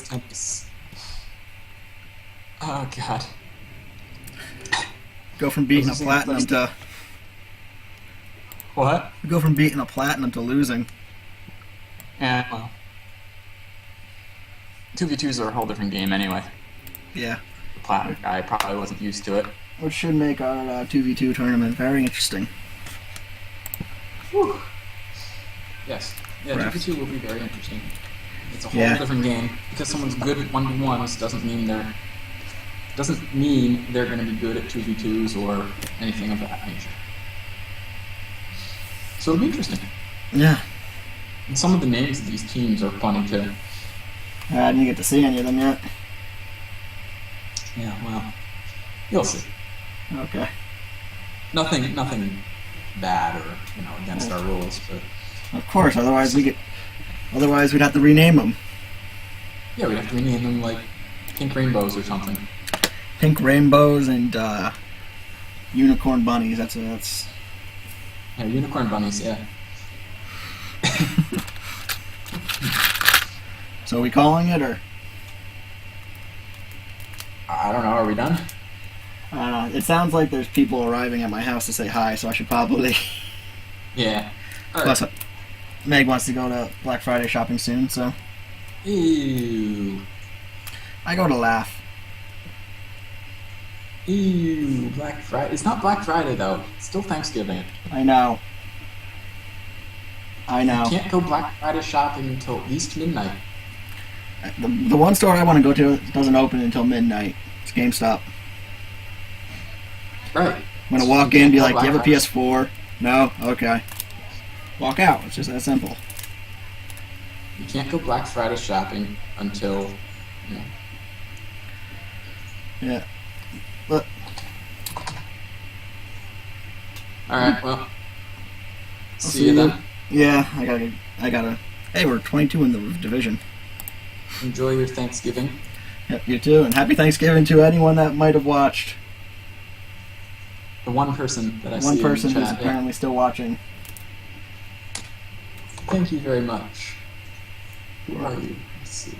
Oh god. Go from beating a platinum to What? go from beating a platinum to losing. Yeah, well. 2v2s are a whole different game anyway. Yeah, The platinum guy probably wasn't used to it. which should make our 2v2 tournament very interesting. Whew. Yes. Yeah, Craft. 2v2 will be very interesting. It's a whole Yeah. different game. Because someone's good at 1v1s doesn't mean they're going to be good at 2v2s or anything of that nature. So it'll be interesting. Yeah, And some of the names of these teams are funny too. I didn't get to see any of them yet. Yeah, well, you'll see. Okay. Nothing bad or against our rules, but Of course, otherwise we'd have to rename them. yeah, we'd have to rename them like Pink Rainbows or something. Pink rainbows and unicorn bunnies. That's Yeah, unicorn bunnies. Yeah. So are we calling it, or I don't know. Are we done? it sounds like there's people arriving at my house to say hi, so I should probably. Yeah. All right. Plus, Meg wants to go to Black Friday shopping soon, so Ew. I go to laugh. Ew. Black Friday. It's not Black Friday though. It's still Thanksgiving. I know. You can't go Black Friday shopping until at least midnight. The one store I want to go to doesn't open until midnight. It's GameStop. Right. I'm gonna walk in and be like, "Do you have a PS4?" No. Okay. Walk out. It's just that simple. You can't go Black Friday shopping until, Yeah. But All right. Well. I'll See you then. Yeah, I gotta. Hey, we're 22 in the division. Enjoy your Thanksgiving. Yep, you too, and happy Thanksgiving to anyone that might have watched. The one person that I see One in person the who's chat, apparently still watching. Thank you very much. Who are you? Let's see.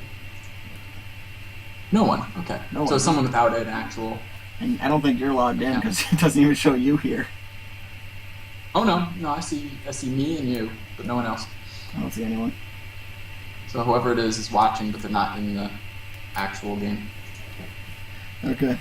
No one. Okay. No So one. someone without an actual. And I don't think you're logged in because it doesn't even show you here. Oh no, I see me and you, but no one else. I don't see anyone. So whoever it is watching, but they're not in the actual game. Okay.